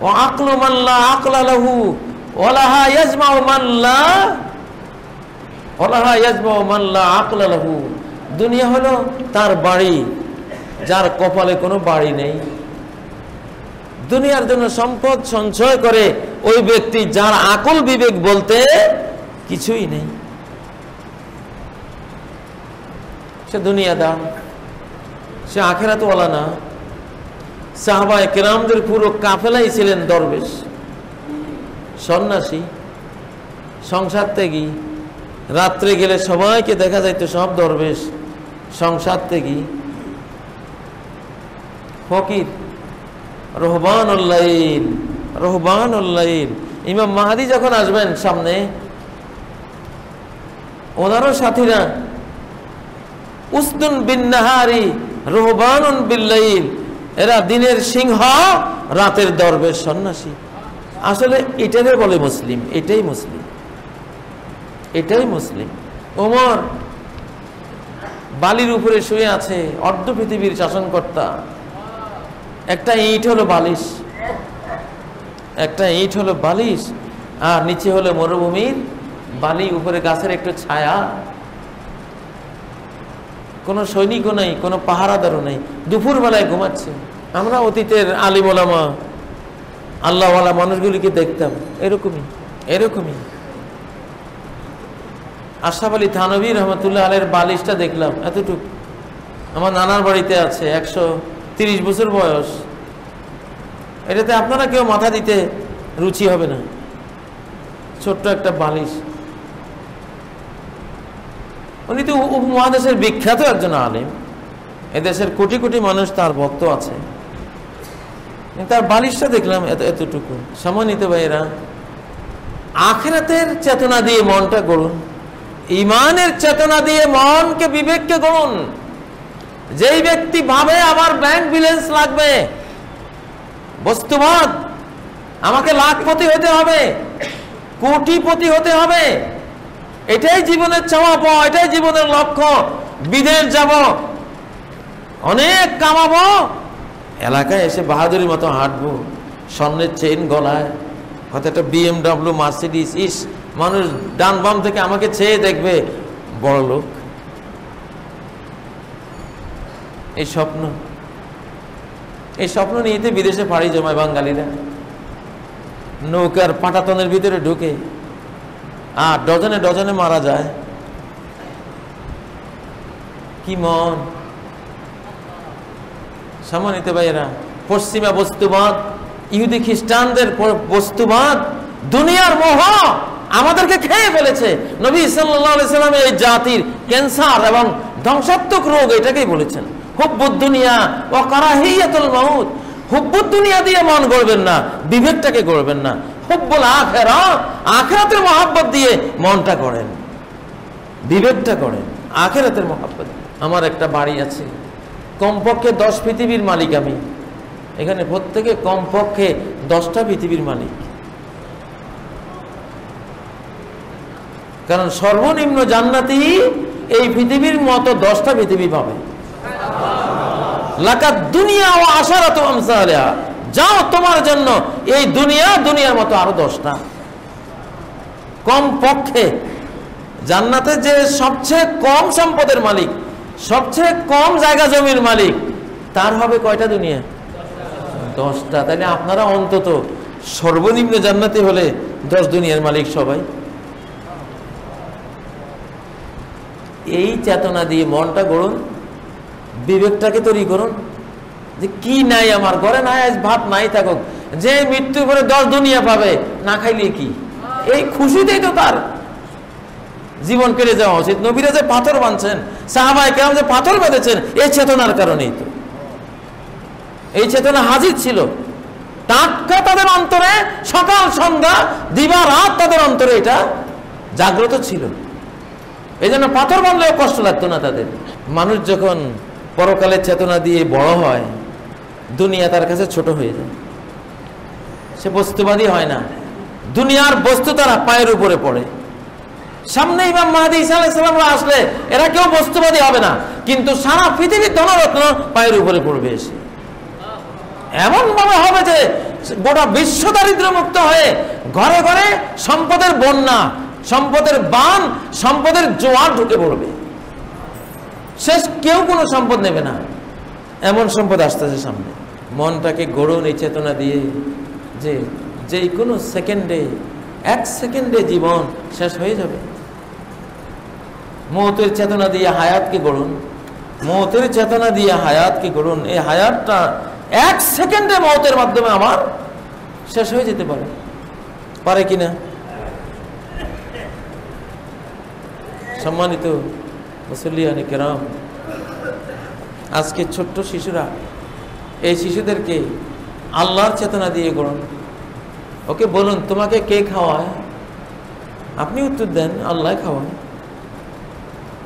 ওয়া আকলু মান লা আকলা লাহু ওয়া লাহা ইয়াজমাউ মান লা আকলা লাহু। দুনিয়া হলো তার বাড়ি, যার কপালে কোনো বাড়ি নেই। দুনিয়ার জন্য সম্পদ সঞ্চয় করে ওই ব্যক্তি যার আকল বিবেক বলতে কিছুই নেই। সে দুনিয়াদার, সে আখিরাতওয়ালা না। সাহাবায়ে কেরামদের পুরো কাফেলাই ছিলেন দরবেশ, সন্ন্যাসী, সংসার ত্যাগী। রাত্রে গেলে সবাইকে দেখা যাইতো সব দরবেশ, সংসার ত্যাগী, ফকির, রহবানুল লাইল, রহবানুল লাইল। ইমাম মাহদী যখন আসবেন সামনে, ওনারও সাথীরা উসদুন বিন নাহারি রহবানুন বিল লাইল, এরা দিনের সিংহ, রাতের দরবেশ, সন্ন্যাসী। আসলে এটাকে বলে মুসলিম, এটাই মুসলিম, এটাই মুসলিম। ওমর বালির উপরে শুয়ে আছে, অর্ধ পৃথিবীর শাসনকর্তা। একটা ইট হলো বালিশ, একটা ইট হলো বালিশ, আর নিচে হলো মরুভূমির বালি, উপরে গাছের একটু ছায়া। কোনো সৈনিকও নেই, কোনো পাহারাদারও নেই, দুপুর বেলায় ঘুমাচ্ছে। আমরা অতীতের আলিম ওলামা আল্লাহওয়ালা মানুষগুলিকে দেখতাম এরকমই, এরকমই। আশরাফ আলী থানভী রহমতুল্লাহ আলাইহির বালিশটা দেখলাম এতটুকু, আমার নানার বাড়িতে আছে, 130 বছর বয়স। এটাতে আপনারা কেউ মাথা দিতে রুচি হবে না, ছোট্ট একটা বালিশ। উনি তো উপমহাদেশের বিখ্যাত একজন আলেম, এদেশের কোটি কোটি মানুষ তার ভক্ত আছে। তার বালিশটা দেখলাম এতটুকু। সম্মানিত ভাইয়েরা, আখিরাতের চেতনা দিয়ে মনটা গড়ুন, ইমানের চেতনা দিয়ে মনকে, বিবেককে গড়ুন। যেই ব্যক্তি ভাবে আমার ব্যাংক ব্যালেন্স লাগবে, বস্তুবাদ, আমাকে লাখপতি হতে হবে, কোটিপতি হতে হবে, এটাই জীবনের চাওয়া পাওয়া, এটাই জীবনের লক্ষ্য। বিদেশ যাব, অনেক কামাবো, এলাকায় এসে বাহাদুরির মতো হাঁটবো, স্বর্ণের চেইন গলায়, হয়তো একটা BMW, মার্সিডিস। ইস, মানুষ ডান বাম থেকে আমাকে চেয়ে দেখবে, বড় লোক। এই স্বপ্ন, এই স্বপ্ন নিয়েতে বিদেশে পাড়ি জমায় বাঙালিরা। নৌকার পাটাতনের ভিতরে ঢুকে আর ডজনে ডজনে মারা যায়। কি মন! সম্মানিত ভাইয়েরা, পশ্চিমা বস্তুবাদ, ইহুদি খ্রিস্টানদের বস্তুবাদ, দুনিয়ার মোহ আমাদেরকে খেয়ে ফেলেছে। নবী সাল্লাল্লাহু আলাইহি সাল্লাম এই জাতির ক্যান্সার এবং ধ্বংসাত্মক রোগ এটাকেই বলেছেন, হুব্বুদ দুনিয়া ওয়া কারাহিয়াতুল মাউত। হুব্বুদ দুনিয়া দিয়ে মন গড়বেন না, বিবেকটাকে গড়বেন না। হুব্বুল আখিরাহ, আখিরাতের মহব্বত দিয়ে মনটা গড়েন, বিবেকটা গড়েন, আখিরাতের মহব্বত। আমার একটা বাড়ি আছে, কমপক্ষে 10 পৃথিবীর মালিক আমি। এখানে প্রত্যেকে কমপক্ষে 10টা পৃথিবীর মালিক। কারণ সর্বনিম্ন জান্নাতি এই পৃথিবীর মতো 10টা পৃথিবী পাবে। লাকাদ দুনিয়া ওয়া আশারাতু আমসালিহা, যাও তোমার জন্য এই দুনিয়া, দুনিয়ার মতো আরো 10টা। কমপক্ষে জান্নাতে যে সবচেয়ে কম সম্পদের মালিক, সবচেয়ে কম জায়গা জমির মালিক, তার হবে কয়টা দুনিয়া? 10টা। তাইলে আপনারা অন্তত সর্বনিম্ন জান্নাতি হলে 10 দুনিয়ার মালিক সবাই। এই চেতনা দিয়ে মনটা গড়ুন, বিবেকটাকে তৈরি করুন। যে কি নাই আমার ঘরে, নাই আজ ভাত নাই থাকুক, যে মৃত্যুর পরে 10 দুনিয়া পাবে, না খাইলে কি, এই খুশিতেই তো তার জীবন কেটে যাওয়া উচিত। নবীরা যে পাথর বাঁধছেন, সাহাবায়ে কেরাম যে পাথর বেঁধেছেন, এই চেতনার কারণেই তো। এই চেতনা হাজির ছিল টাটকা তাদের অন্তরে, সকাল সন্ধ্যা দিবা রাত তাদের অন্তরে এটা জাগ্রত ছিল। এই জন্য পাথর বাঁধলেও কষ্ট লাগতো না তাদের। মানুষ যখন পরকালের চেতনা দিয়ে বড় হয়, দুনিয়া তার কাছে ছোট হয়ে যায়, সে বস্তুবাদী হয় না। দুনিয়ার বস্তু তারা পায়ের উপরে পড়ে। সামনে ইমাম মাহদী ঈসা আলাইহিস সালাম আসলে এরা কেউ বস্তুবাদী হবে না, কিন্তু সারা পৃথিবীর ধনরত্ন পায়ের উপরে পড়বে এসে। এমন ভাবে হবে যে গোটা বিশ্ব দারিদ্র মুক্ত হয়ে ঘরে ঘরে সম্পদের বন্যা, সম্পদের বান, সম্পদের জোয়ার ঢুকে পড়বে। শেষ কেউ কোনো সম্পদ নেবে না, এমন সম্পদ আসতেছে সামনে। মনটাকে গড়ুন এই চেতনা দিয়ে যে যে কোনো সেকেন্ডে, 1 সেকেন্ডে জীবন শেষ হয়ে যাবে। মৌতের চেতনা দিয়ে হায়াতকে গড়ুন, মৌতের চেতনা দিয়ে হায়াতকে গড়ুন। এই হায়াতটা 1 সেকেন্ডে মৌতের মাধ্যমে আমার শেষ হয়ে যেতে পারে কিনা? সম্মানিত মুসল্লিয়ানে কেরাম, আজকে ছোট্ট শিশুরা, এই শিশুদেরকে আল্লাহর চেতনা দিয়ে গড়ুন। ওকে বলুন, তোমাকে কে খাওয়ায়? আপনি উত্তর দেন, আল্লাহ খাওয়ায়।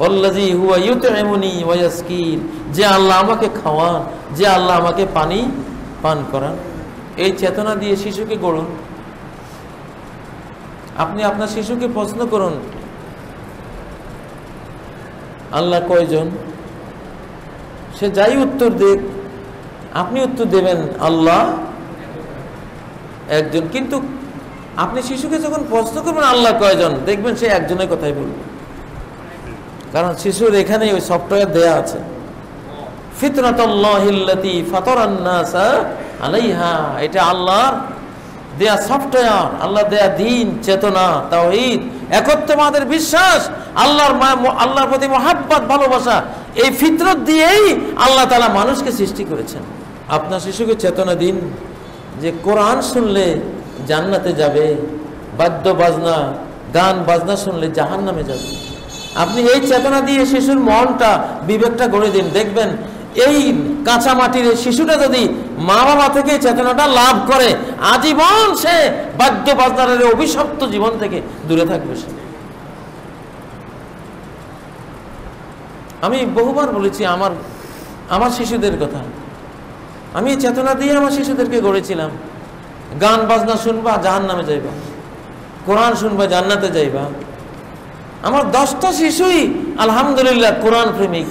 আল্লাযী হুয়া ইউতঈমুনি ওয়া ইয়াসকিন, যে আল্লাহ আমাকে খাওয়ান, যে আল্লাহ আমাকে পানি পান করান। এই চেতনা দিয়ে শিশুকে গড়ুন। আপনি আপনার শিশুকে প্রশ্ন করুন, আল্লাহ কয়জন? সে যাই উত্তর দেখ, আপনি উত্তর দেবেন আল্লাহ একজন। কিন্তু আপনি শিশুকে যখন প্রশ্ন করবেন আল্লাহ কয়জন, দেখবেন সে একজনের কথাই বলবে। কারণ শিশুর এখানে ওই সফটওয়্যার দেয়া আছে, ফিতরাতাল্লাহিল্লাতী ফাতারান নাসা আলাইহা। এটা আল্লাহর দেয়া সফটওয়্যার, আল্লাহ দেয়া দ্বীন, চেতনা, তাওহীদ, একত্ববাদের বিশ্বাস, আল্লাহর প্রতি মহাব্বত, ভালোবাসা। এই ফিতরত দিয়েই আল্লাহ তাআলা মানুষকে সৃষ্টি করেছেন। আপনার শিশুকে চেতনা দিন যে কোরআন শুনলে জান্নাতে যাবে, বাদ্য বাজনা, গান বাজনা শুনলে জাহান্নামে যাবে। আপনি এই চেতনা দিয়ে শিশুর মনটা, বিবেকটা গড়ে দিন। দেখবেন এই কাঁচা মাটির শিশুটা যদি মা বাবা থেকে চেতনাটা লাভ করে, আজীবন সে বাদ্য বাজনার অভিশপ্ত জীবন থেকে দূরে থাকবে। সে, আমি বহুবার বলেছি আমার শিশুদের কথা, আমি চেতনা দিয়ে আমার শিশুদেরকে গড়েছিলাম। গান বাজনা শুনবা, জাহান্নামে যাইবা, কোরআন শুনবা, জান্নাতে যাইবা। আমার 10টা শিশুই আলহামদুলিল্লাহ কোরআন প্রেমিক।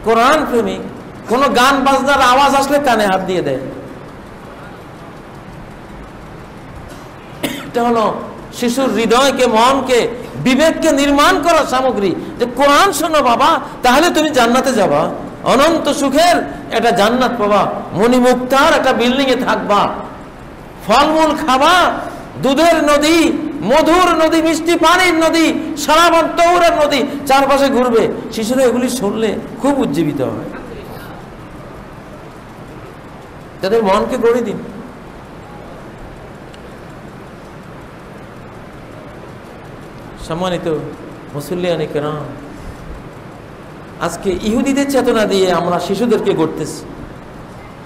কোরআন প্রেমিক, কোন গান বাজনার আওয়াজ আসলে কানে হাত দিয়ে দেয়। এটা হলো শিশুর হৃদয়কে, মনকে, বিবেককে নির্মাণ করার সামগ্রী। যে কোরআন শোনো বাবা, তাহলে তুমি জান্নাতে যাবা, অনন্ত সুখের একটা জান্নাত পাবা, মণিমুক্তার একটা বিল্ডিং এ থাকবা, ফলমূল খাবা, দুধের নদী, মধুর নদী, মিষ্টি পানির নদী, সারাবন তৌরের নদী চারপাশে ঘুরবে। শিশুরা এগুলি শুনলে খুব উজ্জীবিত হয়। তাদের মনকে গড়ে দিন। সম্মানিত মুসল্লিয়ানে কেরাম, আজকে ইহুদিদের চেতনা দিয়ে আমরা শিশুদেরকে গড়তেছি,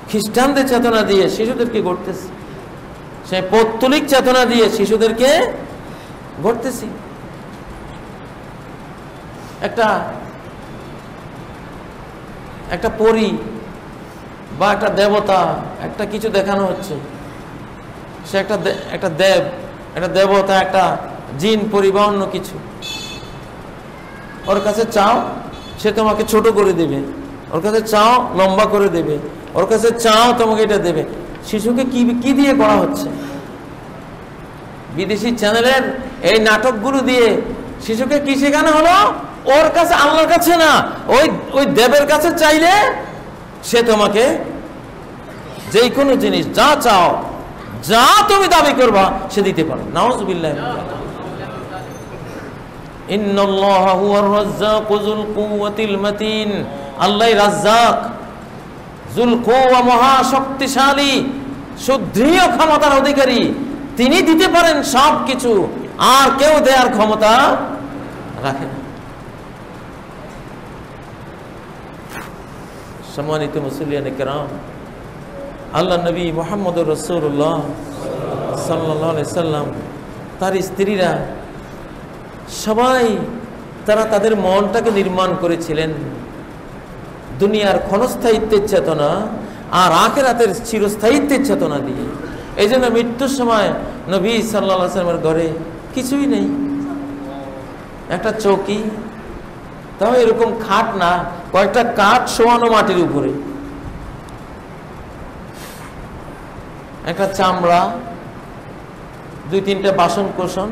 খ্রিস্টানদের চেতনা দিয়ে শিশুদেরকে গড়তেছি, সেই পৌত্তলিক চেতনা দিয়ে শিশুদেরকে গড়তেছি। একটা পরী বা একটা দেবতা, একটা কিছু দেখানো হচ্ছে, সে একটা দেবতা, একটা জিন, পরী বা অন্য কিছু। ওর কাছে চাও, সে তোমাকে ছোট করে দেবে। ওর কাছে চাও, লম্বা করে দেবে। ওর কাছে চাও, তোমাকে এটা দেবে। শিশুকে কি দিয়ে করা হচ্ছে? বিদেশি চ্যানেলের এই নাটকগুলো দিয়ে শিশুকে কি শেখানো হলো? ওর কাছে, আল্লাহর কাছে না, ওই দেবের কাছে চাইলে সে তোমাকে যেই কোনো জিনিস, যা চাও, যা তুমি দাবি করবা, সে দিতে পারে। নাউযুবিল্লাহ। ইন্নাল্লাহা হুয়ার রাজ্জাকু যুল কুওয়াতিল মাতিন। আল্লাহই রাজ্জাক, যুল কুওয়া, মহা শক্তিশালী, সুদৃঢ় ক্ষমতার অধিকারী। তিনি দিতে পারেন সব কিছু, আর কেউ দেওয়ার ক্ষমতা রাখে না। সম্মানিত মুসল্লিয়ানে কেরাম, আল্লাহ নবী মুহাম্মদুর রাসূলুল্লাহ সাল্লাল্লাহু আলাইহি সাল্লাম, তার স্ত্রীরা সবাই তারা তাদের মনটাকে নির্মাণ করেছিলেন দুনিয়ার ক্ষণস্থায়িত্বের চেতনা আর আখিরাতের চিরস্থায়িত্বের চেতনা দিয়ে। এই জন্য মৃত্যুর সময় নবী সাল্লাল্লাহু আলাইহি সাল্লামের ঘরে কিছুই নেই, একটা চৌকি, তাও এরকম খাট না, কয়েকটা কাঠ শোয়ানো মাটির উপরে, একটা চামড়া, 2-3টা বাসন কোসন,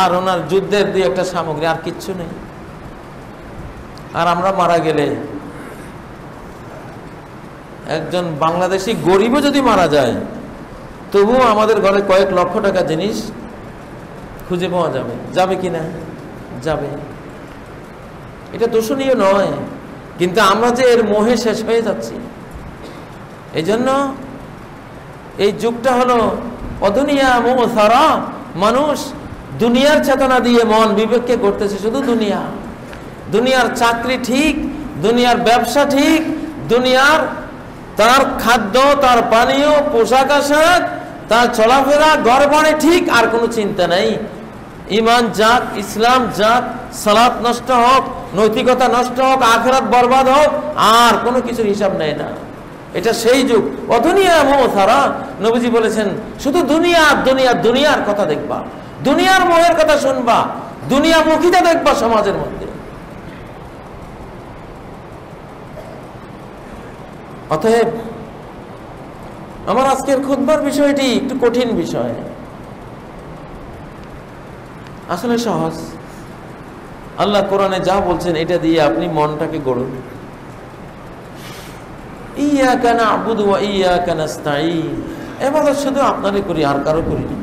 আর ওনার যুদ্ধের 2-একটা সামগ্রী, আর কিচ্ছু নেই। আর আমরা মারা গেলে, একজন বাংলাদেশি গরিবও যদি মারা যায়, তবুও আমাদের ঘরে কয়েক লক্ষ টাকা জিনিস খুঁজে পাওয়া যাবে। যাবে কিনা? যাবে। এটা দোষণীয় নয়, কিন্তু আমরা যে এর মোহে শেষ হয়ে যাচ্ছি। এই জন্য এই যুগটা হলো অদুনিয়া মুসারা, মানুষ দুনিয়ার চেতনা দিয়ে মন বিবেককে করতেছে শুধু দুনিয়া। দুনিয়ার চাকরি ঠিক, দুনিয়ার ব্যবসা ঠিক, দুনিয়ার তার খাদ্য, তার পানীয়, পোশাক আশাক, তার চলাফেরা, ঘর বাড়ি ঠিক, আর কোনো চিন্তা নেই। ইমান যাক, ইসলাম যাক, সালাত নষ্ট হোক, নৈতিকতা নষ্ট হোক, আখিরাত বরবাদ হোক, আর কোনো কিছুর হিসাব নেয় না। এটা সেই যুগ অদুনিয়া মুসারা। নবীজি বলেছেন শুধু দুনিয়া দুনিয়া, দুনিয়ার কথা দেখবা, দুনিয়ার মোহের কথা শুনবা, দুনিয়া মুখিতা দেখবা সমাজের মধ্যে। অতএব আমার আজকের খুতবার বিষয়টি একটু কঠিন বিষয়, আসলে সহজ। আল্লাহ কোরআনে যা বলছেন এটা দিয়ে আপনি মনটাকে গড়ুন। ইয়্যাকা না'বুদু ওয়া ইয়্যাকা নাস্তাঈন, ইবাদত শুধু আপনারই করি, আর কারো করি না।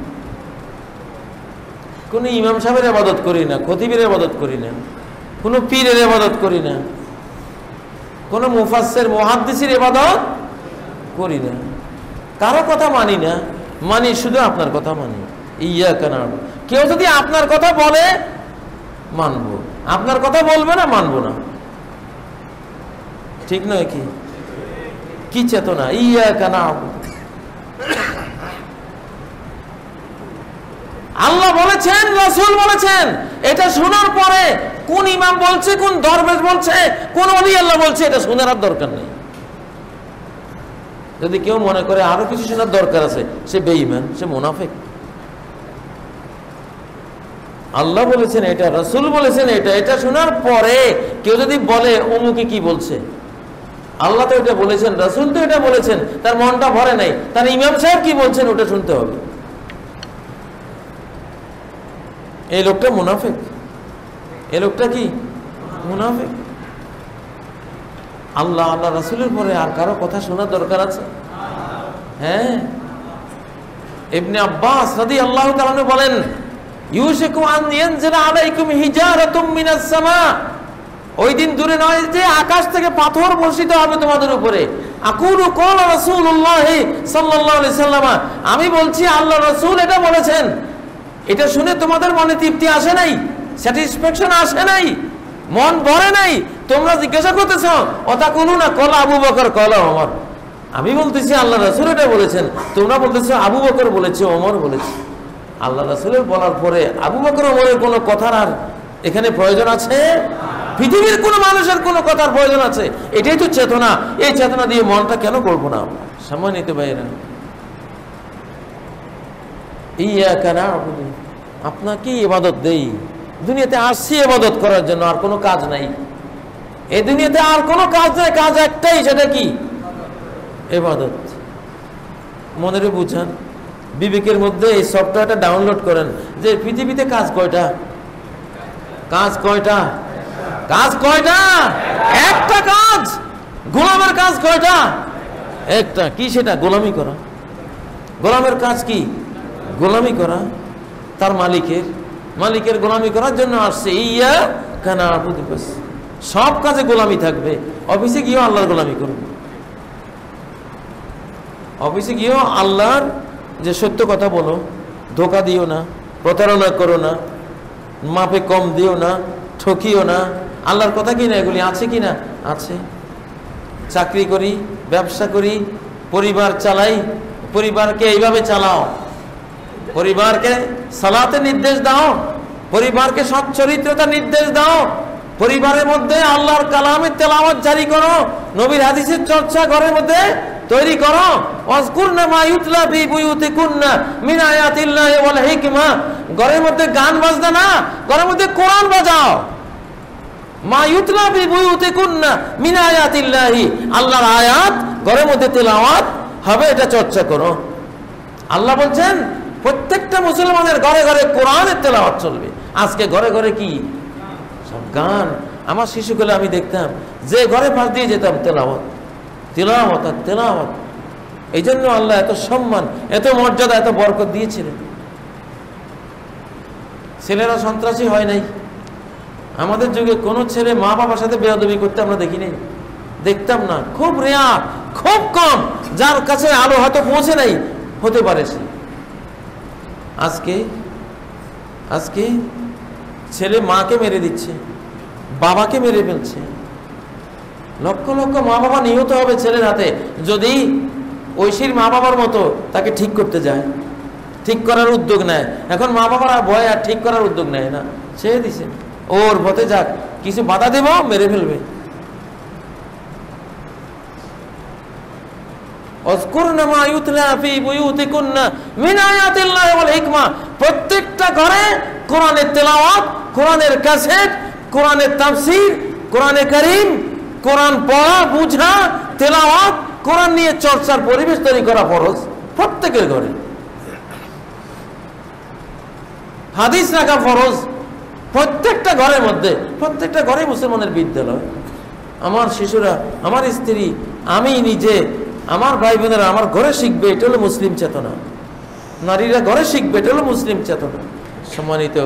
কোন ইমাম সাহেবের ইবাদত করি না, খতিবের ইবাদত করি না, কোন পীরের ইবাদত করি না, কোন মুফাসসির মুহাদ্দিসের ইবাদত করি না, কারো কথা মানি না, মানি শুধু আপনার কথা মানি। ইয়্যাকা না'বুদু, কেউ যদি আপনার কথা বলে মানবো, আপনার কথা বলবে না মানবো না। ঠিক নয় কি? কি চেতনা! ইয়্যাকা না'বুদু, আল্লাহ বলেছেন, রাসূল বলেছেন। এটা শোনার পরে কোন ইমাম বলছে, কোন দরবেশ বলছে, কোন ওলি আল্লাহ বলছে, এটা শোনার আর দরকার নেই। যদি কেউ মনে করে আরো কিছু শোনার দরকার আছে, সে বেঈমান, সে মুনাফিক। আল্লাহ বলেছেন এটা, রাসূল বলেছেন এটা, এটা শোনার পরে কেউ যদি বলে অমুকে কি বলছে, আল্লাহ তো এটা বলেছেন, রাসূল তো এটা বলেছেন, তার মনটা ভরে নাই, তার ইমাম সাহেব কি বলছেন ওটা শুনতে হবে, এই লোকটা মুনাফিক। এই লোকটা কি মুনাফিক। আল্লাহ আল্লাহ রাসূলের পরে আর কারো কথা শোনার দরকার আছে? হ্যাঁ। ইবনে আব্বাস রাদিয়াল্লাহু তাআলা বলেন, ইউশিকু আন ইয়ানজিলা আলাইকুম হিজারাতুম মিনাস সামা, ওই দিন দূরে নয় যে আকাশ থেকে পাথর বর্ষিত হবে তোমাদের উপরে। আকুলু ক্বালা রাসূলুল্লাহ সাল্লাল্লাহু আলাইহি সাল্লাম, আমি বলছি আল্লাহ রাসূল এটা বলেছেন। এটা শুনে তোমাদের মনে তৃপ্তি আসে নাই, স্যাটিসফ্যাকশন আসে নাই, মন ভরে নাই? তোমরা জিজ্ঞাসা করতেছো অতাকুলুনা ক্বালা আবু বকর ক্বালা ওমর, আমি বলতেছি আল্লাহ রাসূল এটা বলেছেন, তোমরা বলতেছো আবু বকর বলেছে, ওমর বলেছে। আল্লাহ রাসূলের বলার পরে আবু বকর ওমরের কোনো কথার আর এখানে প্রয়োজন আছে? পৃথিবীর কোন মানুষের কোনো কথার প্রয়োজন আছে? এটাই তো চেতনা। এই চেতনা দিয়ে মনটা কেন করবো না? সম্মানিত ভাইরা, ইয়্যাকা না'বুদু, আপনাকে ইবাদত দেই। দুনিয়াতে আসছি ইবাদত করার জন্য, আর কোনো কাজ নাই। এই দুনিয়াতে আর কোনো কাজ নাই, কাজ একটাই, সেটা কি? ইবাদত। মনে বুঝান, বিবেকের মধ্যে এই সফটওয়্যারটা ডাউনলোড করেন যে পৃথিবীতে কাজ কয়টা? কাজ কয়টা? কাজ কয়টা? একটা কাজ। গোলামের কাজ কয়টা? একটা। কি সেটা? গোলামি করা। গোলামের কাজ কি? গোলামি করা তার মালিকের গোলামি করার জন্য আসছে। ইয়্যাকা না'বুদু, সব কাজে গোলামি থাকবে। অফিসে গিয়েও আল্লাহর গোলামি করবে, অফিসে গিয়েও আল্লাহর যে সত্য কথা বলো, ধোঁকা দিও না, প্রতারণা করো না, মাপে কম দিও না, ঠকিও না। আল্লাহর কথা কি না এগুলি আছে কি না? আছে। চাকরি করি, ব্যবসা করি, পরিবার চালাই, পরিবারকে এইভাবে চালাও, পরিবারকে সালাতের নির্দেশ দাও, পরিবারকে সৎ চরিত্রতার নির্দেশ দাও, পরিবারের মধ্যে আল্লাহর কালামের তেলাওয়াত জারি করো, নবীর হাদিসের চর্চা ঘরের মধ্যে তৈরি করো। ওয়াজকুরনা মা ইউতলা ফি বুয়ুতিকুন্না মিন আয়াতিল্লাহি ওয়াল হিকমা, ঘরের মধ্যে গান বাজনা না, ঘরের মধ্যে কোরআন বাজাও। মা ইউতলা ফি বুয়ুতিকুন্না মিন আয়াতিল্লাহি, আল্লাহর আয়াত ঘরের মধ্যে তেলাওয়াত হবে, এটা চর্চা করো। আল্লাহ বলছেন প্রত্যেকটা মুসলমানের ঘরে ঘরে কোরআনের তেলাওয়াত চলবে। আজকে ঘরে ঘরে কি সব গান। আমার শিশুকালে আমি দেখতাম যে ঘরে পাশ দিয়ে যেতাম তেলাওয়াত, তেলাওয়াত আর তেলাওয়াত। এই জন্য আল্লাহ এত সম্মান, এত মর্যাদা, এত বরকত দিয়েছিলেন। ছেলেরা সন্ত্রাসী হয় নাই, আমাদের যুগে কোনো ছেলে মা বাবার সাথে বেয়াদবি করতে আমরা দেখিনি, দেখতাম না, খুব রেয়ার, খুব কম, যার কাছে আলো হয়তো পৌঁছে নাই, হতে পারে সে। আজকে আজকে ছেলে মাকে মেরে দিচ্ছে, বাবাকে মেরে ফেলছে। লক্ষ লক্ষ মা বাবা নিহত হবে ছেলের হাতে যদি ঐশীর মা বাবার মতো তাকে ঠিক করতে যায়, ঠিক করার উদ্যোগ নেয়। এখন মা বাবার ভয় আর ঠিক করার উদ্যোগ নেয় না, ছেড়ে দিছে, ওর পথে যাক, কিছু বাধা দেব মেরে ফেলবে। প্রত্যেকটা ঘরে কোরআনের তেলাওয়াত, কোরআনের ক্যাসেট, কোরআনের তাফসীর, কোরআনে কারীম, কোরআন পড়া, বুঝা, তেলাওয়াত, কোরআন নিয়ে চর্চার পরিবেশ তৈরি করা ফরজ প্রত্যেকের ঘরে। হাদিস রাখা ফরজ প্রত্যেকটা ঘরের মধ্যে, প্রত্যেকটা ঘরে মুসলমানের বিদ্যালয়। আমার শিশুরা, আমার স্ত্রী, আমি নিজে, আমার ভাই বোনেরা আমার ঘরে শিখবে, এটা হলো মুসলিম চেতনা। নারীরা ঘরে শিখবে, এটা হলো মুসলিম চেতনা। সম্মানিত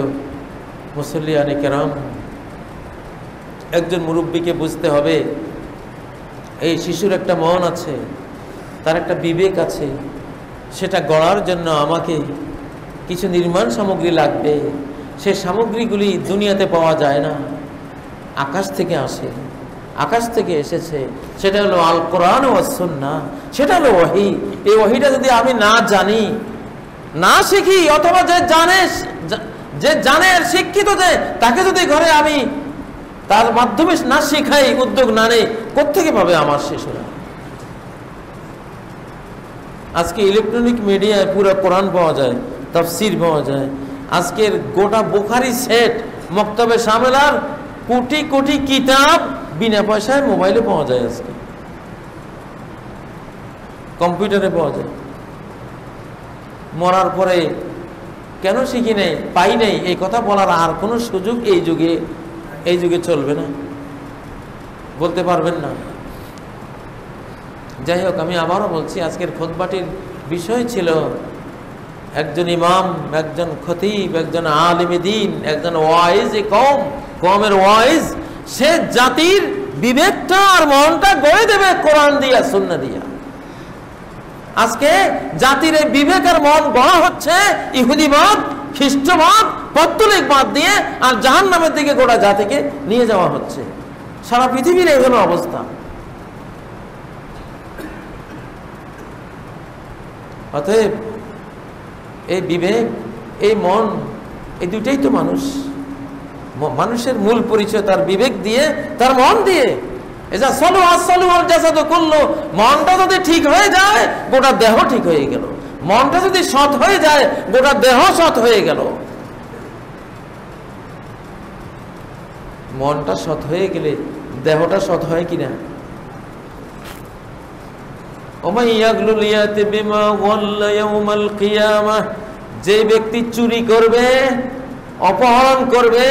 মুসল্লিয়ানে কেরাম, একজন মুরব্বীকে বুঝতে হবে এই শিশুর একটা মন আছে, তার একটা বিবেক আছে, সেটা গড়ার জন্য আমাকে কিছু নির্মাণ সামগ্রী লাগবে। সে সামগ্রীগুলি দুনিয়াতে পাওয়া যায় না, আকাশ থেকে আসে, আকাশ থেকে এসেছে। সেটা হলো আল কোরআন ওয়াস সুন্নাহ, সেটা হলো ওহী। এই ওহীটা যদি আমি না জানি, না শিখি, অথবা যে জানে শিক্ষিত, যে তাকে যদি ঘরে আমি তার মাধ্যমে না শিখাই, উদ্যোগ না নেই, কোত্থেকে পাবে আমার শিশুরা? আজকে ইলেকট্রনিক মিডিয়ায় পুরো কোরআন পাওয়া যায়, তাফসীর পাওয়া যায়। আজকের গোটা বুখারী সেট, মক্তবে শামেলার কোটি কোটি কিতাব বিনা পয়সায় মোবাইলে পাওয়া যায়, আজকে কম্পিউটারে পাওয়া যায়। মরার পরে কেন শিখি নেই, পাই নেই, এই কথা বলার আর কোনো সুযোগ এই যুগে চলবে না, বলতে পারবেন না। যাই হোক, আমি আবারও বলছি, আজকের খুতবাটির বিষয় ছিল একজন ইমাম, একজন খতিব, একজন আলিমে দ্বীন, একজন ওয়াইজ, কওমের ওয়াইজ। সে জাতির বিবেকটা আর মনটা গড়ে দেবে কোরআন দিয়া, সুন্নাহ দিয়া। আজকে জাতির এই বিবেক আর মন গড়া হচ্ছে ইহুদিবাদ, খ্রিস্টবাদ, পৌত্তলিকবাদ দিয়ে, আর জাহান্নামের দিকে গোটা জাতিকে নিয়ে যাওয়া হচ্ছে। সারা পৃথিবীর এই হলো অবস্থা। অতএব এই বিবেক, এই মন, এই দুইটাই তো মানুষের মূল পরিচয়, তার বিবেক দিয়ে, তার মন দিয়ে। মনটা যদি ঠিক হয়ে যায়, গোটা দেহ ঠিক হয়ে গেল। মনটা যদি সৎ হয়ে যায়, গোটা দেহ সৎ হয়ে গেল। মনটা সৎ হয়ে গেলে দেহটা সৎ হয় কিনা? যে ব্যক্তি চুরি করবে, অপহরণ করবে,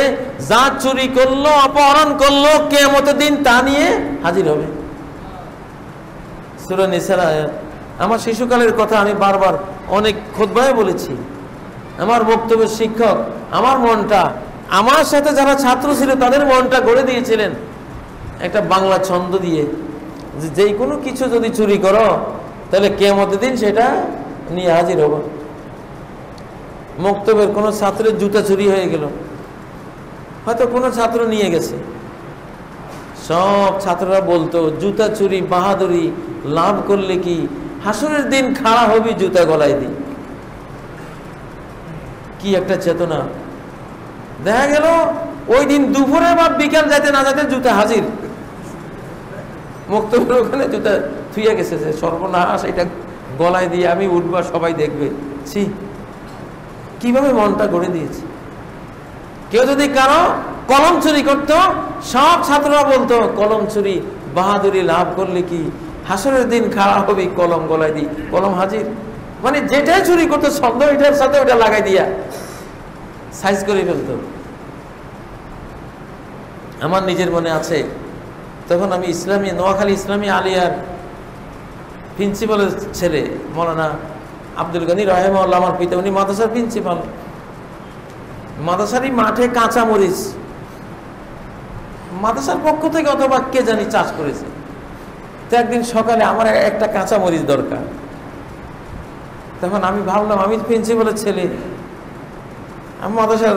যা চুরি করলো, অপহরণ করলো, কিয়ামতের দিন তা নিয়ে হাজির হবে। সূরা নিসার আয়াত। আমার শিশুকালের কথা আমি বারবার অনেক খুতবায় বলেছি। আমার বক্তব্যের শিক্ষক আমার মনটা, আমার সাথে যারা ছাত্র ছিল তাদের মনটা গড়ে দিয়েছিলেন একটা বাংলা ছন্দ দিয়ে, যে কোনো কিছু যদি চুরি করো তাহলে কিয়ামতের দিন সেটা নিয়ে হাজির হবো। মক্তবের কোনো ছাত্রের জুতা চুরি হয়ে গেল, হয়তো কোনো ছাত্র নিয়ে গেছে, সব ছাত্ররা বলতো জুতা চুরি বাহাদুরি, লাভ করলে কি হাসরের দিন খাড়া হবি জুতা গলায় দি। কি একটা চেতনা! দেখা গেল ওই দিন দুপুরে বা বিকাল যাইতে না যাইতে জুতা হাজির, মক্তবের ওখানে জুতা থুইয়া গেছে, যে সর্বনাশ, এটা গলায় দিয়ে আমি উঠবা, সবাই দেখবে। ছি, কিভাবে মনটা গড়ে দিয়েছে। কেউ যদি কারো কলম চুরি করতো, সব ছাত্ররা বলতো কলম চুরি বাহাদুরি, লাভ করলে কি হাসরের দিন খাড়া হবি, কলম গলায় দি, কলম হাজির। মানে যেটাই চুরি করতো শব্দ এটার সাথে ওটা লাগাই দিয়া সাইজ করে ফেলতো। আমার নিজের মনে আছে, তখন আমি নোয়াখালী ইসলামী আলিয়ার প্রিন্সিপালের ছেলে মৌলানা আব্দুল গনি রাহিমাহুল্লাহ, আমার পিতা, উনি মাদ্রাসার প্রিন্সিপাল। মাদ্রাসারই মাঠে কাঁচা মরিচ মাদ্রাসার পক্ষ থেকে অথবা কে জানি চাষ করেছে। তো একদিন সকালে আমার একটা কাঁচা মরিচ দরকার। তখন আমি ভাবলাম আমি প্রিন্সিপালের ছেলে, আমি মাদ্রাসার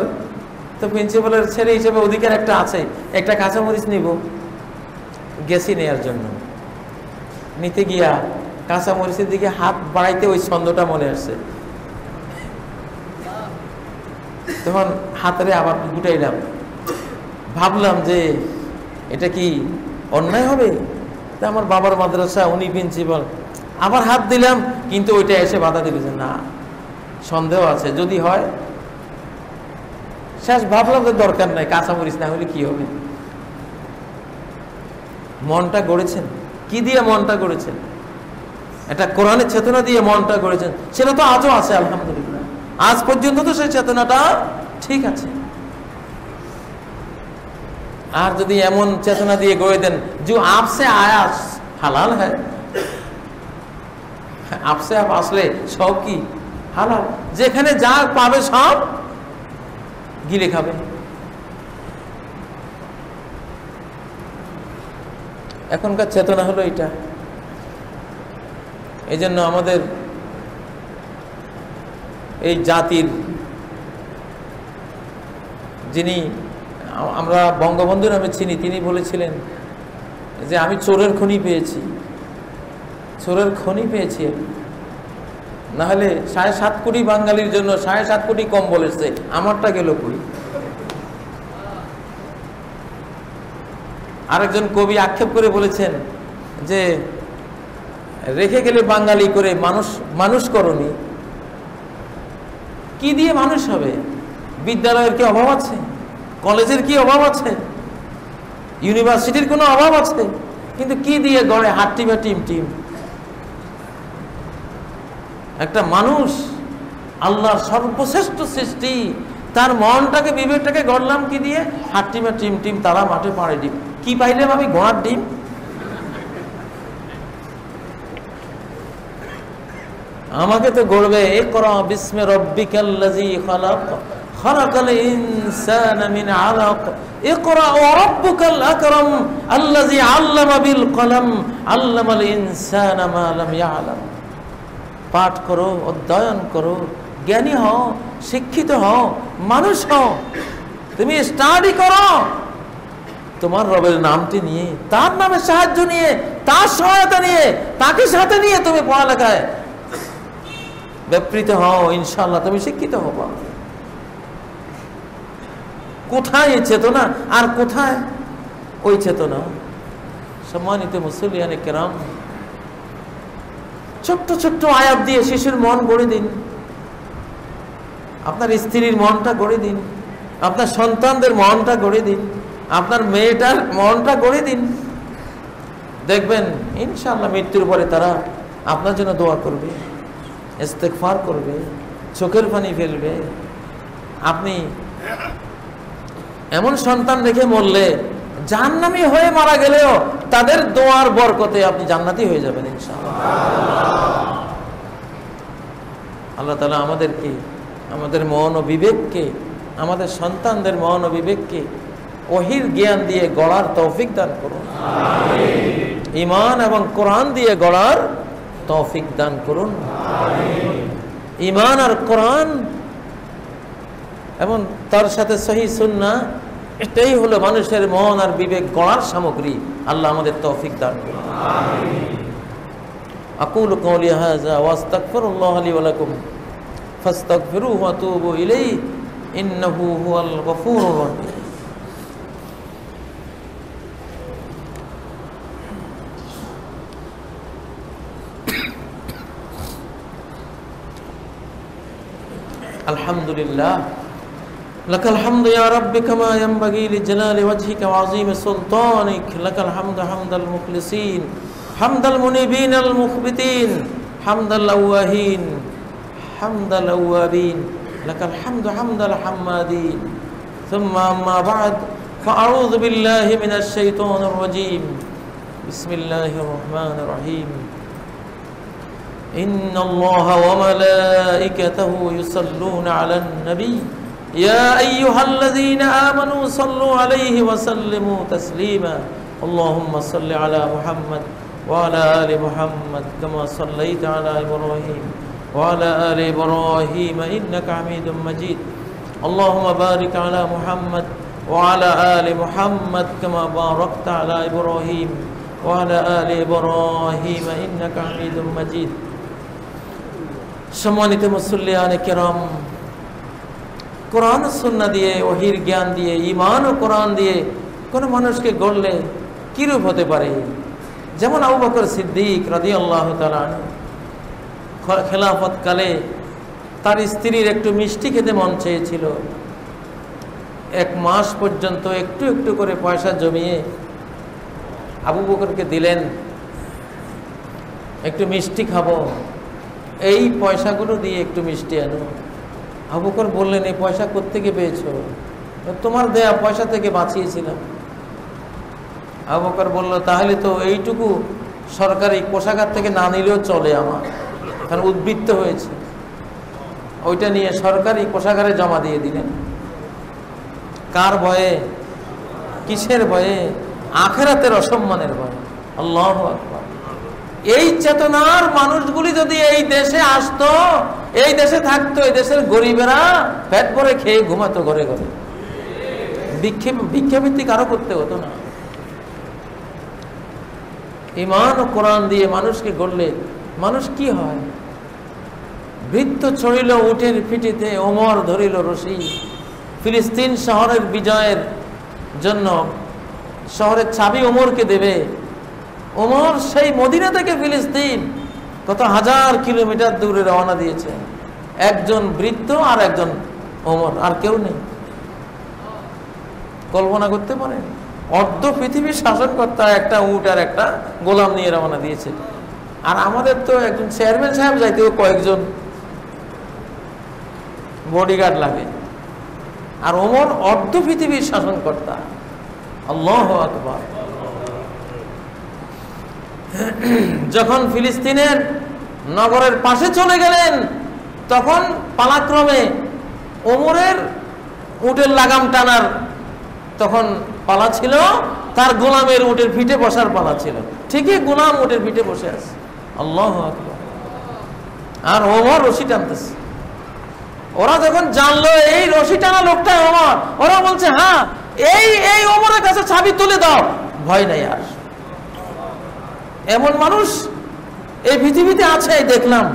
তো প্রিন্সিপালের ছেলে হিসেবে অধিকার একটা আছে, একটা কাঁচা মরিচ নিব। গেছি নেওয়ার জন্য, নিতে গিয়া কাঁচা মরিচের দিকে হাত বাড়াইতে ওই ছন্দটা মনে আসছে। তখন হাতরে আবার গুটাইলাম, ভাবলাম যে এটা কি অন্যায় হবে। তা আমার বাবার মাদ্রাসা, উনি প্রিন্সিপাল, আবার হাত দিলাম, কিন্তু ওইটা এসে বাধা দিল যে না, সন্দেহ আছে, যদি হয়। শেষ ভাবলাম যে দরকার নাই, কাঁচামরিচ না হলে কি হবে। মনটা গড়েছেন কি দিয়ে? মনটা গড়েছেন এটা কোরআনের চেতনা দিয়ে মনটা গড়েছেন, সেটা তো আজও আছে আলহামদুলিল্লাহ। আজ পর্যন্ত তো সেই চেতনাটা ঠিক আছে। আর যদি এমন চেতনা দিয়ে গড়ে দেন যে আপসে আয়াস হালাল হয়, আপসে আপ আসলে সব কি হালাল, যেখানে যা পাবে সব গিলে খাবে। এখনকার চেতনা হলো এটা। এই জন্য আমাদের এই জাতির যিনি আমরা বঙ্গবন্ধু নামে চিনি, তিনি বলেছিলেন যে আমি চোরের খনি পেয়েছি, চোরের খনি পেয়েছি। নাহলে 7.5 কোটি বাঙালির জন্য 7.5 কোটি কম বলেছে, আমারটা গেল কই। আরেকজন কবি আক্ষেপ করে বলেছেন যে রেখে গেলে বাঙালি করে মানুষ মানুষ করনি। কি দিয়ে মানুষ হবে? বিদ্যালয়ের কি অভাব আছে? কলেজের কি অভাব আছে? ইউনিভার্সিটির কোনো অভাব আছে? কিন্তু কি দিয়ে গড়ে? হাট্টি বা টিম টিম। একটা মানুষ আল্লাহর সর্বশ্রেষ্ঠ সৃষ্টি, তার মনটাকে বিবেকটাকে গড়লাম কি দিয়ে? হাট্টি বা টিম টিম, তারা মাঠে পাড়ে ডিম। কি পাইলাম আমি? ঘোড়ার ডিম। আমাকে তো গড়বে ইকরা বিস্মি রাব্বিকাল্লাযী খালাক খালাকাল ইনসানা মিন আলাক ইকরা ওয়া রাব্বুকাল আকরাম আল্লাযী আল্লামা বিল কলম আল্লামাল ইনসানা মা লাম ইয়ালাম। পাঠ করো, অধ্যয়ন করো, জ্ঞানী হও, শিক্ষিত হও, মানুষ হও। তুমি স্টাডি করো তোমার রবের নামটি নিয়ে, তার নামে সাহায্য নিয়ে, তার সহায়তা নিয়ে, তাকে সাথে নিয়ে তুমি পড়ালেখায় ব্যাপৃত হও, ইনশাআল্লাহ তুমি শিক্ষিত হবা। কোথায় এই চেতনা আর কোথায় ওই চেতনা? সম্মানিত মুসল্লিয়ানে কেরাম, ছোট্ট ছোট্ট আয়াত দিয়ে শিশুর মন গড়ে দিন, আপনার স্ত্রীর মনটা গড়ে দিন, আপনার সন্তানদের মনটা গড়ে দিন, আপনার মেয়েটার মনটা গড়ে দিন। দেখবেন ইনশাআল্লাহ মৃত্যুর পরে তারা আপনার জন্য দোয়া করবে, ইস্তেগফার করবে, চোখের পানি ফেলবে। আপনি এমন সন্তান রেখে মরলে, জাহান্নামী হয়ে মারা গেলেও তাদের দোয়ার বরকতে আপনি জান্নাতি হয়ে যাবেন ইনশাআল্লাহ। আল্লাহ তাআলা আমাদেরকে, আমাদের মন ও বিবেককে, আমাদের সন্তানদের মন ও বিবেককে ওহীর জ্ঞান দিয়ে গড়ার তৌফিক দান করুন। ঈমান এবং কোরআন দিয়ে গড়ার তৌফিক দান করুন। ঈমান আর কোরআন এবং তার সাথে সহিহ সুন্নাহ, এটাই হলো মানুষের মন আর বিবেক গড়ার সামগ্রী। আল্লাহ আমাদের তৌফিক দান করুন। আকুলু কওলি হাযা ওয়া আস্তাগফিরুল্লাহ লি ওয়া লাকুম ফাস্তাগফিরুহু ওয়া তুবু ইলাইহি ইন্নাহু হুয়াল গফুরুর রহিম। আলহামদুলিল্লাহ, লাকাল হামদু ইয়া রাব্বি কামা ইয়ানবাগি লিজালালি ওয়াজহিকা ওয়া আযীমি সুলতানিক, লাকাল হামদু হামদাল মুখলিসিন হামদাল মুনিবিন আল মুখবিতিন হামদাল আওয়াহিন হামদাল আওয়াবিন, লাকাল হামদু হামদাল হাম্মাদিন। সুম্মা আম্মা বা'দ, ফাআউযু বিল্লাহি মিনাশ শাইতানির রাজীম। বিসমিল্লাহির রহমানির রহিম। ইন্নাল্লাহা ওয়া মালাইকাতাহু ইউসাল্লুনা আলান নবী ইয়া আইয়ুহাল্লাযীনা আমানু সাল্লু আলাইহি ওয়া সাল্লিমু তাসলিমা আল্লাহুম্মা সাল্লি আলা মুহাম্মাদ ওয়া আলা আলি মুহাম্মাদ কামা সাল্লাইতা আলা ইব্রাহিম ওয়া আলা আলি ইব্রাহিম ইন্নাকা হামিদুম মাজিদ আল্লাহুম্মা বারিক আলা মুহাম্মাদ ওয়া আলা আলি মুহাম্মাদ কামা বারাকতা আলা ইব্রাহিম ওয়া আলা আলি ইব্রাহিম ইন্নাকা হামিদুম মাজিদ। সম্মানিত মুসল্লিয়ানে কেরাম, কোরআন ও সুন্নাহ দিয়ে, ওহীর জ্ঞান দিয়ে, ঈমান ও কোরআন দিয়ে কোনো মানুষকে গড়লে কিরূপ হতে পারে? যেমন আবু বকর সিদ্দিক রাদিয়াল্লাহু তাআলা খেলাফত কালে তার স্ত্রীর একটু মিষ্টি খেতে মন চেয়েছিল। 1 মাস পর্যন্ত একটু একটু করে পয়সা জমিয়ে আবু বকরকে দিলেন, একটু মিষ্টি খাবো, এই পয়সাগুলো দিয়ে একটু মিষ্টি আনো। আবু বকর বললেন, এই পয়সা কোত্থেকে পেয়েছো? তোমার দেয়া পয়সা থেকে বাঁচিয়েছিলাম। আবু বকর বলল, তাহলে তো এইটুকু সরকারি কোষাগার থেকে না নিলেও চলে আমার, কারণ উদ্বৃত্ত হয়েছে। ওইটা নিয়ে সরকারি কোষাগারে জমা দিয়ে দিলেন। কার ভয়ে? কিসের ভয়ে? আখিরাতের অসম্মানের ভয়ে। আল্লাহু আকবার। এই চেতনার মানুষগুলি যদি এই দেশে আসতো, এই দেশে থাকতো, এই দেশের গরিবেরা পেট ভরে খেয়ে ঘুমাতো ঘরে ঘরে, ভিক্ষাবৃত্তি কারো করতে হতো না। ঈমান ও কোরআন দিয়ে মানুষকে গড়লে মানুষ কি হয়? বৃত্ত ছড়িল উটের পিঠিতে, ওমর ধরিল রশি। ফিলিস্তিন শহরের বিজয়ের জন্য শহরের চাবি ওমরকে দেবে। ওমর সেই মদিনা থেকে ফিলিস্তিন কত হাজার কিলোমিটার দূরে রওনা দিয়েছে। একজন বৃত্ত আর একজন ওমর, আর কেউ নেই। কল্পনা করতে পারেন? অর্ধ পৃথিবীর শাসনকর্তা একটা উট আর একটা গোলাম নিয়ে রওনা দিয়েছে। আর আমাদের তো একজন চেয়ারম্যান সাহেব যাইতেও কয়েকজন বডিগার্ড লাগে, আর ওমর অর্ধ পৃথিবীর শাসনকর্তা। আল্লাহু আকবার। যখন ফিলিস্তিনের নগরের পাশে চলে গেলেন, তখন পালাক্রমে ওমরের উটের লাগাম টানার তখন পালা ছিল, তার গোলামের উটের পিঠে বসার পালা ছিল। ঠিকই গোলাম উটের পিঠে বসে আছে। আল্লাহু আকবার। আর ওমর রশি টানতেছে। ওরা যখন জানলো এই রশি টানা লোকটা ওমর, ওরা বলছে, হ্যাঁ এই ওমরের কাছে চাবি তুলে দাও, ভয় নাই আর। এমন মানুষ এই পৃথিবীতে আছে দেখলাম।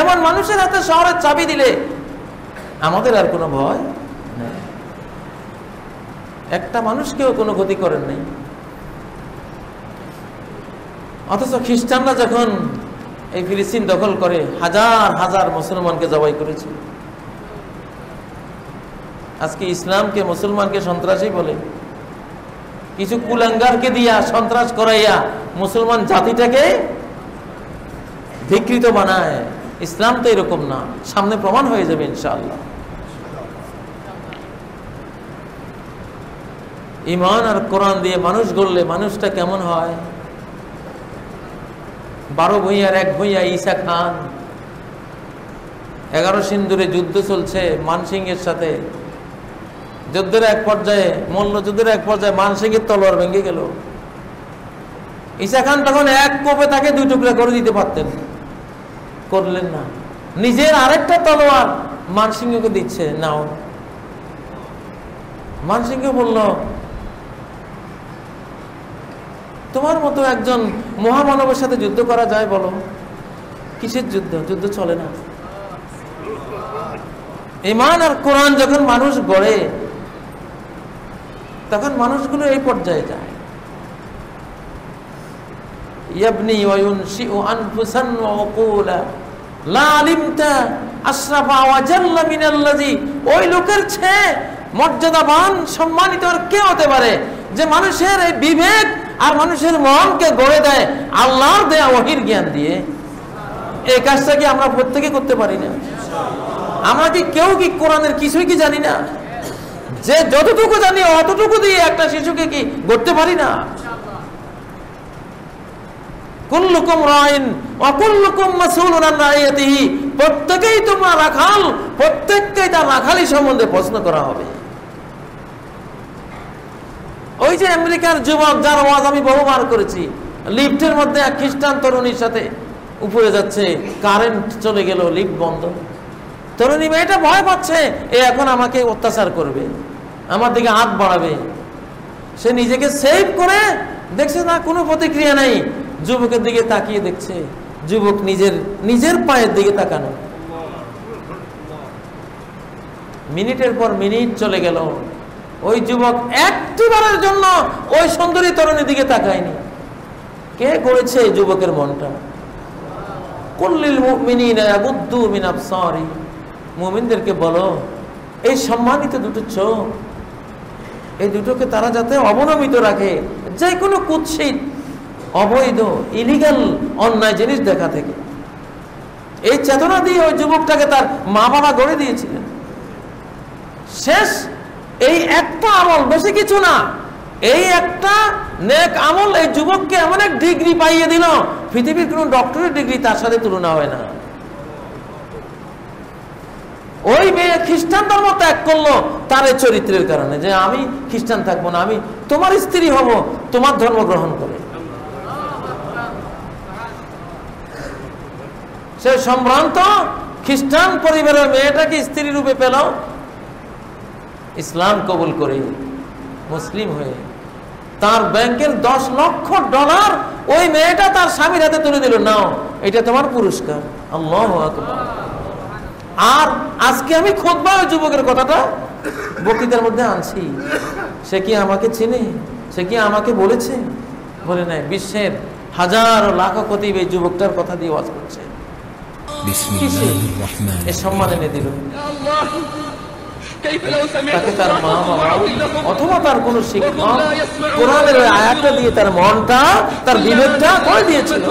এমন মানুষের হাতে শহরের চাবি দিলে আমাদের আর কোনো ভয় নেই। একটা মানুষকেও কোনো ক্ষতি করেন নাই। অথচ খ্রিস্টানরা যখন এই ফিলিস্তিন দখল করে হাজার হাজার মুসলমানকে জবাই করেছে। আজকে ইসলামকে, মুসলমানকে সন্ত্রাসী বলে, কিছু কুলাঙ্গারকে দিয়া সন্ত্রাস করাইয়া মুসলমান জাতিটাকে ধিকৃত বানায়। ইসলাম তো এরকম না, সামনে প্রমাণ হয়ে যাবে ইনশাআল্লাহ। ঈমান আর কোরআন দিয়ে মানুষ গড়লে মানুষটা কেমন হয়? 12 ভূঁইয়ার 1 ভূঁইয়া ঈসা খান, 11 সিন্ধুরে যুদ্ধ চলছে মানসিংহের সাথে। যুদ্ধের এক পর্যায়ে, মল্লযুদ্ধের এক পর্যায়ে মানসিংহের তলোয়ার ভেঙে গেল। ঈসা খান তখন এক কোপে তাকে 2 টুকরা করে দিতে পারতেন, করলেন না। নিজের আরেকটা তলোয়ার মানসিংহকে দিচ্ছে, নাও। মানসিংহ বলল, তোমার মতো একজন মহামানবের সাথে যুদ্ধ করা যায় বলো? কিসের যুদ্ধ? যুদ্ধ চলে না। ঈমান আর কোরআন যখন মানুষ গড়ে, তখন মানুষগুলো এই পর্যায়ে যায়। ইয়াবনি ওয়া ইউনশিউ আনফুসান ওয়া উকুলা লা আলিমতা আশরাফা ওয়া জাল্লা মিনাল্লাযী। ওই লোকের চেয়ে মর্যাদাবান, সম্মানিত আর কে হতে পারে যে মানুষের এই বিবেক আর মানুষের মনকে গড়ে দেয় আল্লাহর দেয়া ওহীর জ্ঞান দিয়ে। এই কাজটা কি আমরা প্রত্যেকে করতে পারি না? আমরা কি কেউ কি কোরআনের কিছুই কি জানি না? যে যতটুকু জানি অতটুকু দিয়ে একটা শিশুকে কি গড়তে পারি না? কুল্লুকুম রাইন ওয়া কুল্লুকুম মাসউলুন আন রাইয়াতিহি, প্রত্যেকেই তোমরা রাখাল, প্রত্যেককেই তার রাখালি সম্বন্ধে প্রশ্ন করা হবে। ওই যে আমেরিকার যুবক যার ওয়াজ আমি বহুবার করেছি, লিফটের মধ্যে এক খ্রিস্টান তরুণীর সাথে উপরে যাচ্ছে, কারেন্ট চলে গেল, লিফট বন্ধ। তরুণী মেয়েটা ভয় পাচ্ছে, এ এখন আমাকে অত্যাচার করবে, আমার দিকে হাত বাড়াবে। সে নিজেকে সেভ করে দেখছে না, কোনো প্রতিক্রিয়া নেই, যুবকের দিকে তাকিয়ে দেখছে, যুবক নিজের পায়ের দিকে তাকানো। মিনিটের পর মিনিট চলে গেল, ওই যুবক একটিবারের জন্য ওই সুন্দরী তরুণীর দিকে তাকায়নি। কে করেছে এই যুবকের মনটা? কুল্লিল মুমিনিনা ইয়াগুদ্দু মিন আবসারি, মুমিনদেরকে বলো এই সম্মানিত দুটো চোখ, এই দুটোকে তারা যাতে অবনমিত রাখে যে কোনো কুৎসিত, অবৈধ, ইলিগাল, অন্যায় জিনিস দেখা থেকে। এই চেতনা দিয়ে ওই যুবকটাকে তার মা বাবা গড়ে দিয়েছিলেন। শেষ এই একটা আমল, বেশি কিছু না, এই একটা নেক আমল এই যুবককে এমন এক ডিগ্রি পাইয়ে দিল, পৃথিবীর কোন ডক্টরের ডিগ্রি তার সাথে তুলনা হয় না। ওই মেয়ে খ্রিস্টান ধর্ম ত্যাগ করলো তার এই চরিত্রের কারণে, যে আমি খ্রিস্টান থাকবো না, আমি তোমার স্ত্রী হব, তোমার ধর্ম গ্রহণ করে। সে সম্ভ্রান্ত খ্রিস্টান পরিবারের মেয়েটাকে স্ত্রী রূপে পেল, ইসলাম কবুল করে মুসলিম হয়ে তার ব্যাংকের 10 লক্ষ ডলার ওই মেয়েটা তার স্বামীর হাতে তুলে দিল, নাও এটা তোমার পুরস্কার। আল্লাহু আকবার। আর আজকে আমি খুতবা ওই যুবকের কথাটা বক্তৃতার মধ্যে আনছি। সে কি আমাকে চিনে? সে কি আমাকে বলেছে? বলে নাই। বিশ্বের হাজার লাখ খতিব এই যুবকটার কথা দিয়ে ওয়াজ করছে। এ সম্মান এনে দিল তাকে তার মা বাবা অথবা তার কোন শিক্ষক কোরআনের ওই আয়াতটা দিয়ে তার মনটা, তার বিবেকটা করে দিয়েছিল।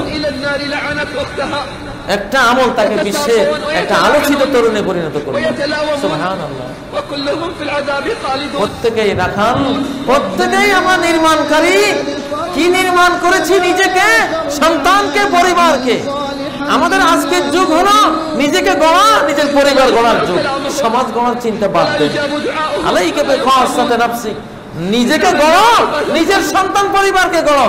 একটা আমল তাকে বিশ্বের একটা আলোচিত তরুণে পরিণত করল। সুবহানাল্লাহ। প্রত্যেকেই রাখাল, প্রত্যেকেই আমরা নির্মাণকারী। কি নির্মাণ করেছি? নিজেকে, সন্তানকে, পরিবারকে। আমাদের আজকের যুগ হলো নিজেকে গড়া, নিজের পরিবার গড়ার যুগ। সমাজ গড়ার চিন্তা বাদ দেন। আলাইকা বিখাসাতি নাফসিক, নিজেকে গড়ো, নিজের সন্তান পরিবারকে গড়ো।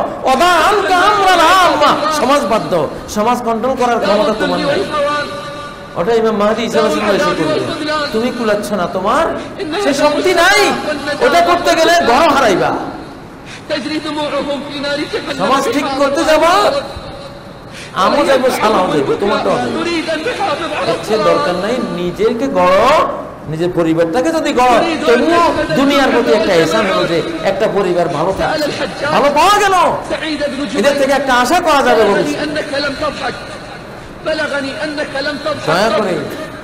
সমাজ বাধ্য, সমাজ কন্ট্রোল করার ক্ষমতা তোমার নেই। ওটা ইমাম মাহদী ঈসা আলাইহিস সালাম এসে করবে। তুমি কুলাচ্ছ না, তোমার সে শক্তি নাই। ওটা করতে গেলে গড় হারাইবা। সমাজ ঠিক করতে যাবো, আমও যাবো, সালাও যাবো, তোমারটা হচ্ছে দরকার নাই। নিজেকে গড়ো, নিজের পরিবারটাকে যদি গড়ো, তবুও দুনিয়ার প্রতি একটা এহসান হলো যে একটা পরিবার ভালো থাকছে, ভালো পাওয়া গেল, এদের থেকে একটা আশা করা যাবে। দয়া করে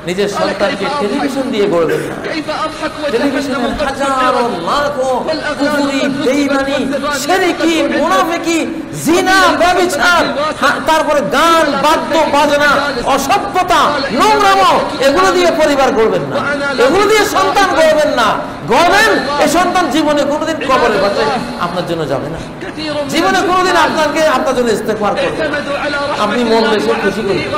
নিজের সন্তানকে টেলিভিশন দিয়ে গড়বেন না। টেলিভিশনের হাজারো লাখো কুফরি, বেঈমানি, শিরকি, মুনাফিকি, জিনা, ব্যভিচার, তারপরে গান, বাদ্য বাজনা, অসভ্যতা, নোংরামো, এগুলো দিয়ে পরিবার গড়বেন না, এগুলো দিয়ে সন্তান গড়বেন না। গড়বেন এই সন্তান জীবনে কোনোদিন কবরের পাশে আপনার জন্য যাবে না, জীবনে কোনোদিন আপনার জন্য ইস্তেগফার করবে। আপনি মন বেশি খুশি করবেন।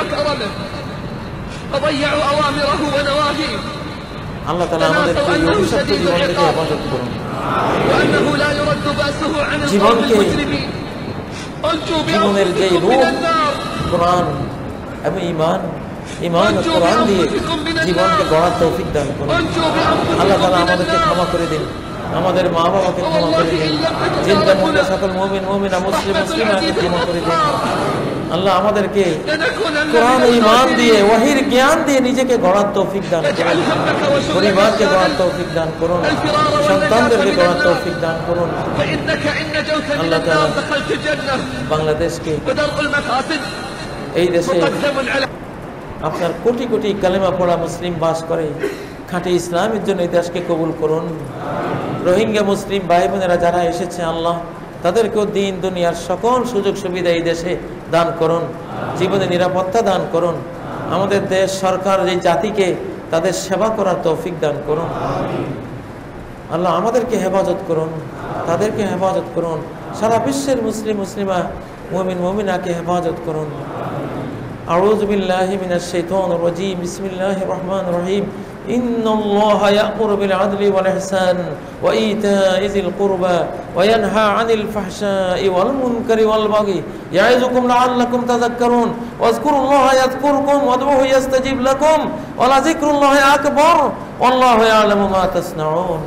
আল্লাহ তাআলা আমাদেরকে এই অভিশপ্ত জীবন থেকে হেফাজত করুন। জীবনকে, জীবনের যে রূপ কোরআন এবং ঈমান, ঈমান ও কোরআন দিয়ে জীবনকে গড়ার তৌফিক দান করুন। আল্লাহ তাআলা আমাদেরকে ক্ষমা করে দিন, আমাদের মা বাবাকে ক্ষমা করে দিন, জিন্দা মুর্দা সকল মুমিন মুমিনা, মুসলিম মুসলিমাকে ক্ষমা করে দিন। আল্লাহ আমাদেরকে কোরআন ঈমান দিয়ে, ওয়াহির জ্ঞান দিয়ে নিজেকে গড়ার তৌফিক দান করুন, পরিবারকে গড়ার তৌফিক দান করুন, সন্তানদেরকে গড়ার তৌফিক দান করুন। আল্লাহ তাআলা বাংলাদেশকে, এই দেশে আপনার কোটি কোটি কালেমা পড়া মুসলিম বাস করে, খাঁটি ইসলামের জন্য এই দেশকে কবুল করুন। রোহিঙ্গা মুসলিম ভাই বোনেরা যারা এসেছে, আল্লাহ তাদেরকেও দিন দুনিয়ার সকল সুযোগ সুবিধা এই দেশে দান করুন, জীবনে নিরাপত্তা দান করুন। আমাদের দেশ সরকার এই জাতিকে তাদের সেবা করার তৌফিক দান করুন। আল্লাহ আমাদেরকে হেফাজত করুন, তাদেরকে হেফাজত করুন। সারা বিশ্বের মুসলিম মুসলিমা মুমিন মুমিনাকে হেফাজত করুন। আউযু বিল্লাহি মিনাশ শাইতানির রাজীম। বিসমিল্লাহির রহমানির রহিম। ইন্নাল্লাহা ইয়া'মুরু বিল আদলি ওয়াল ইহসান ওয়া ইতা'i যিল কুরবা ওয়া ইয়ানহা 'আনিল ফাহশা'i ওয়াল মুনকারি ওয়াল বাগি ইয়া'iযুকুম লা'আল্লাকুম তাযাক্কারুন ওয়াজকুরুল্লাহা ইয়াযকুরকুম ওয়াদউহু ইয়াস্তাজিব লাকুম ওয়া লাযিকরুল্লাহি আকবার ওয়াল্লাহু ইয়া'লামু মা তাসনাউন।